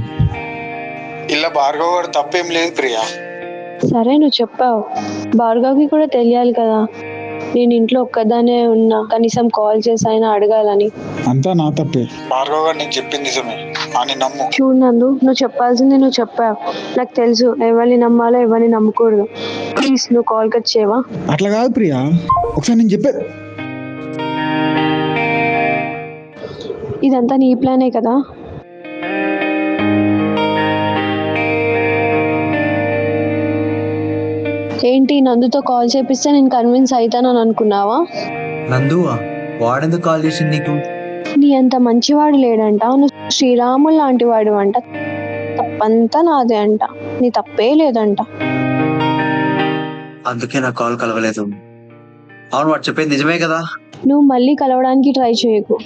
ఇలా భార్గవ్ గారు తప్పేం లేదు ప్రియా. సరే నువ్వు చెప్పావు, భార్గవ్కి కూడా తెలియాలి కదా నేను ఇంట్లో ఒక్కదానే ఉన్నా, కనీసం కాల్ చేసి అయినా అడగాలని. అంతా నా తప్పే. భార్గవ్ గారు నేను చెప్పింది నిజమే అని నమ్ము. చూడు నందు, నువ్వు చెప్పాల్సింది నువ్వు చెప్పావు. నాకు తెలుసు ఎవరిని నమ్మాలో ఎవరిని నమ్మకూడదు. ప్లీజ్ నువ్వు కాల్ కట్ చేయవా? అట్లా కాదు ప్రియా, ఒకసారి నేను చెప్పేది. ఇదంతా నీ ప్లానే కదా? ఏంటి, నందుతో కాల్ చేపిస్తే నేను కన్విన్స్ అవుతానని అనుకున్నావా? నందువా? వాడెందుకు కాల్ చేసింది నీకు? నీ అంత మంచివాడు లేడంట, నువ్వు శ్రీరాములు లాంటి వాడు అంట. తప్పంతా నాదే అంట, నీ తప్పే లేదంట. అందుకే నా కాల్ కలవలేదు. అవును, వాడు చెప్పేది నిజమే కదా? నువ్వు మళ్ళీ కలవడానికి ట్రై చేయకు.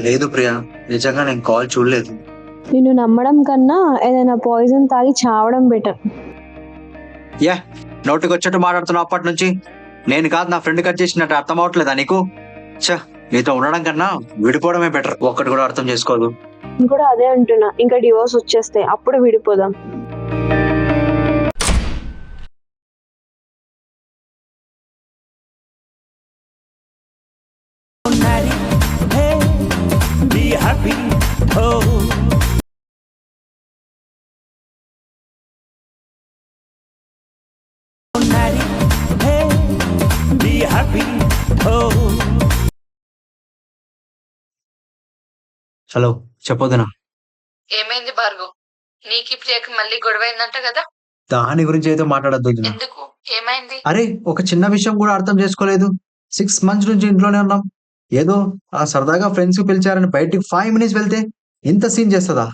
లేదు ప్రియా, నిజంగా నేను కాల్ చూడలేదు. నిన్ను నమ్మడం కన్నా ఏదైనా పాయిజన్ తాగి చావడం బెటర్. యా, నోటికి వచ్చేట్టు మాట్లాడుతున్నావు అప్పటి నుంచి. నేను కాదు నా ఫ్రెండ్ కట్ చేసినట్టు అర్థం అవట్లేదా నీకు? చ, నీతో ఉండడం కన్నా విడిపోవడమే బెటర్. ఒక్కటి కూడా అర్థం చేసుకోదు. నేను కూడా అదే అంటున్నా, ఇంకా డివోర్స్ వచ్చేస్తే అప్పుడు విడిపోదాం. హలో, చెప్పొద్దునా? ఏమైంది భార్గవ్? నీకు ప్రియకి మళ్ళీ గొడవ అయిందంట కదా? దాని గురించి అయితే మాట్లాడద్దు. ఎందుకు? ఏమైంది? అరే, ఒక చిన్న విషయం కూడా అర్థం చేసుకోలేదు. 6 months నుంచి ఇంట్లోనే ఉన్నాం. ఏదో ఆ సరదాగా ఫ్రెండ్స్ కి పిలిచారని బయటికి 5 minutes వెళ్తే ఇంత సీన్ చేస్తుందా?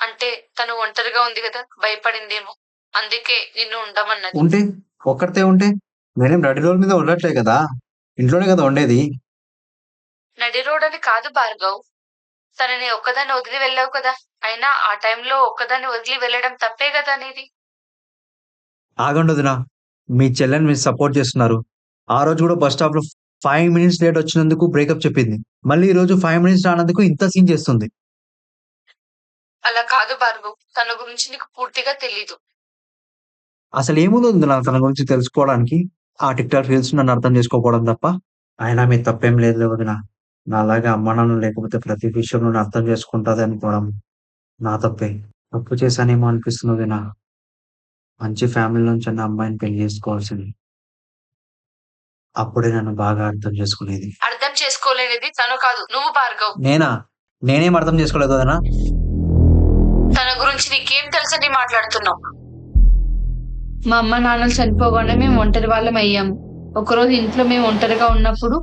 అంటే తను ఒంటరిగా ఉంది కదా, భయపడిందేమో, అందుకే నిన్ను ఉండమన్నది. ఉంటే ఒక్కరితే ఉంటే నేనేం రెడీ రోల్ మీద ఉండట్లే కదా, ఇంట్లోనే కదా ఉండేది. నడి రోడ్ అని కాదు భార్గవ్, తనని ఒక్కదాన్ని వదిలి వెళ్ళావు కదా, అయినా ఆ టైంలో ఒక్కదాన్ని వదిలి వెళ్ళడం తప్పే కదా నీది. ఆగండి వదినా, మీ చెల్లెని మీరు సపోర్ట్ చేస్తున్నారు. ఆ రోజు కూడా బస్ స్టాప్ లో 5 minutes లేట్ వచ్చినందుకు బ్రేకప్ చెప్పింది, మళ్ళీ ఈ రోజు 5 minutes రానందుకు ఇంత సీన్ చేస్తుంది. అలా కాదు భార్గవ్, తన గురించి నీకు పూర్తిగా తెలీదు. అసలు ఏముంది వదినా తన గురించి తెలుసుకోవడానికి, ఆ టిక్టాక్ రీల్స్ నన్ను అర్థం చేసుకోకపోవడం తప్ప. అయినా మీ తప్పేం లేదు వదినా, నాలాగే అమ్మ నాన్న లేకపోతే ప్రతి విషయం నన్ను అర్థం చేసుకుంటుంది అనుకోవడం నా తప్పే. తప్పు చేశానేమో అనిపిస్తుంది వదినా. మంచి ఫ్యామిలీ నుంచి అన్న అమ్మాయిని పెళ్లి చేసుకోవాల్సింది, అప్పుడే నన్ను బాగా అర్థం చేసుకునేది. అర్థం చేసుకోలేనిది తను కాదు, నువ్వు భార్గవ్. నేనేం అర్థం చేసుకోలేదు వదినా. తన గురించి నీకేం తెలుసని మాట్లాడుతున్నావు? మా అమ్మ నాన్నలు చనిపోగానే మేము ఒంటరి వాళ్ళం అయ్యాము. ఒకరోజు ఇంట్లో మేము ఒంటరిగా ఉన్నప్పుడు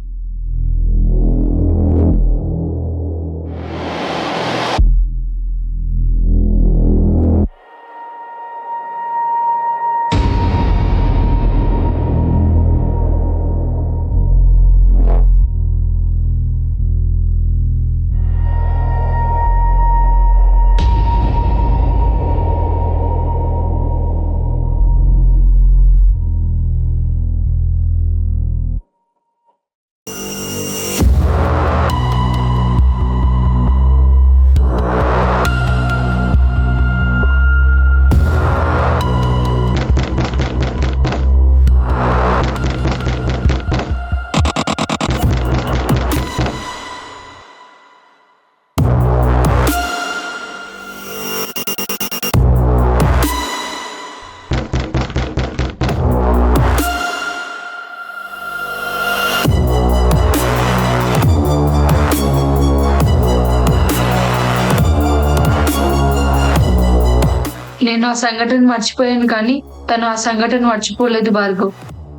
నేను ఆ సంఘటన మర్చిపోయాను, కానీ తను ఆ సంఘటన మర్చిపోలేదు భార్గవ్.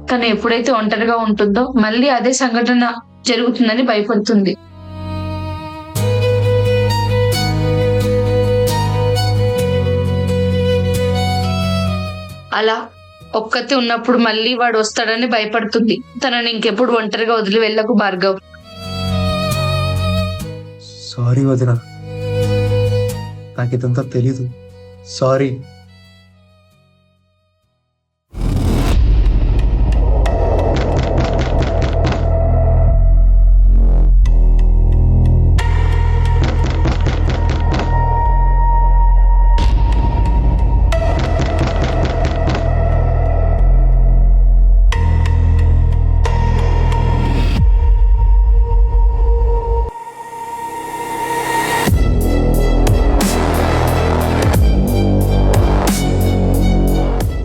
తను ఎప్పుడైతే ఒంటరిగా ఉంటుందో మళ్ళీ అదే సంఘటన జరుగుతుందని భయపడుతుంది. అలా ఒక్కతే ఉన్నప్పుడు మళ్ళీ వాడు వస్తాడని భయపడుతుంది. తనని ఇంకెప్పుడు ఒంటరిగా వదిలి వెళ్ళకు భార్గవ్. సారీ వదినా, నాకు ఇదంతా తెలీదు. సారీ.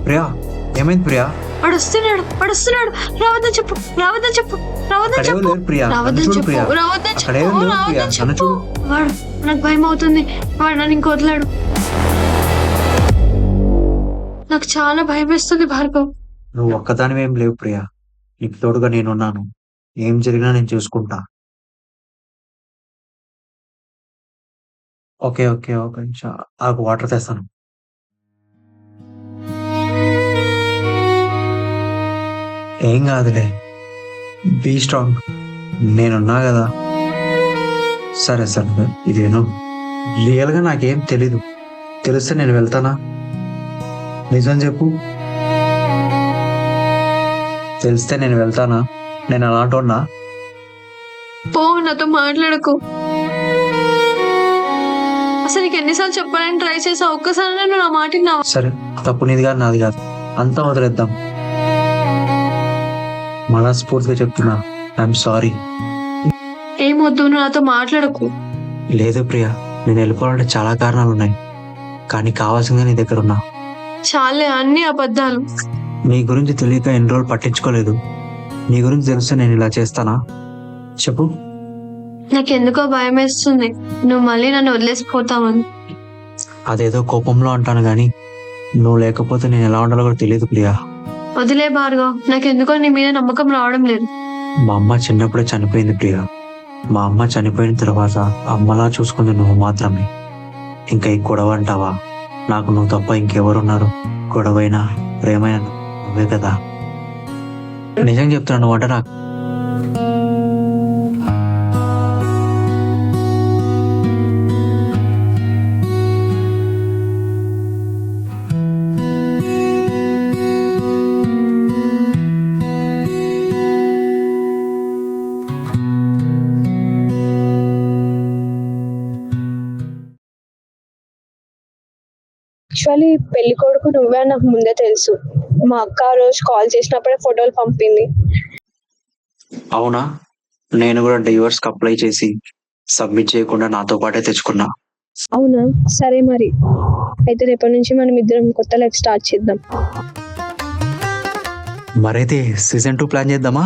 ప్రియా, ఏమైంది ప్రియా? పడుస్తున్నాడు రావద్దని చెప్పు, రావద్దని చెప్పు, రావద్దని అక్కడేం చెప్పు, లేదు ప్రియా, నన్ను రావద్దని చూడు చెప్పు, ప్రియా. రావద్దని అక్కడేం చెప్పు, లేదు ప్రియా, రావద్దని నన్ను చెప్పు. చూడు. వాడు నాకు భయం అవుతుంది, వాడు నన్ను ఇంక వదలాడు. నాకు చాలా భయం వేస్తుంది భార్గవ్. నువ్వు ఒక్కదానివేం లేవు ప్రియా, నీకు తోడుగా నేనున్నాను. ఏం జరిగినా నేను చూసుకుంటా. ఓకే ఓకే ఓకే, ఆకు వాటర్ తెస్తాను. ఏం కాదులే, బీ స్ట్రాంగ్, నేనున్నా కదా. సరే సరే, ఇదేనో రియల్గా నాకేం తెలీదు, తెలిస్తే నేను వెళ్తానా? నిజం చెప్పు, తెలిస్తే నేను వెళ్తానా? నేను అలాంటి ఉన్నా? పో, నాతో మాట్లాడకు. అసలు నీకు ఎన్నిసార్లు చెప్పాలని ట్రై చేసా, ఒక్కసారి నేను నా మాట విన్నావా? సరే, తప్పు నీది కాదు నాది కాదు, అంతా వదిలేద్దాం. మనస్ఫూర్తిగా చెప్తున్నా, ఐఎమ్ సారీ. ఏమొద్దు, నువ్వు నాతో మాట్లాడకు. లేదు ప్రియా, నేను వెళ్ళిపోవాలంటే చాలా కారణాలు ఉన్నాయి, కానీ కావాల్సిందే నీ దగ్గర ఉన్నా. చాలే, అన్ని అబద్ధాలు. నీ గురించి తెలియక ఎన్ని రోజులు పట్టించుకోలేదు. నీ గురించి తెలిస్తే నేను ఇలా చేస్తానా చెప్పు? నాకెందుకో భయం వేస్తుంది, నువ్వు మళ్ళీ నన్ను వదిలేసిపోతావని. అదేదో కోపంలో అంటాను గాని, నువ్వు లేకపోతే నేను ఎలా ఉండాలో కూడా తెలియదు ప్రియా. వదిలే భార్గవ్, నాకెందుకో నీ మీద నమ్మకం రావడం లేదు. మా అమ్మ చిన్నప్పుడే చనిపోయింది ప్రియా. మా అమ్మ చనిపోయిన తర్వాత అమ్మలా చూసుకుంది నువ్వు మాత్రమే. ఇంకా ఈ గొడవ అంటావా? నాకు నువ్వు తప్ప ఇంకెవరున్నారు? గొడవైనా ప్రేమైనా నువ్వే కదా. నిజం చెప్తున్నాను నువ్వు అంటే నాకు యాక్చువల్లీ పెళ్లి కొడుకు నువ్వే అని నాకు ముందే తెలుసు. మా అక్క ఆ రోజు కాల్ చేసినప్పుడే ఫోటోలు పంపింది. అవునా? నేను కూడా డైవర్స్ అప్లై చేసి సబ్మిట్ చేయకుండా నాతో పాటే తెచ్చుకున్నా. అవునా? సరే మరి అయితే రేపటి నుంచి మనం ఇద్దరం కొత్త లైఫ్ స్టార్ట్ చేద్దాం. మరైతే సీజన్ 2 ప్లాన్ చేద్దామా?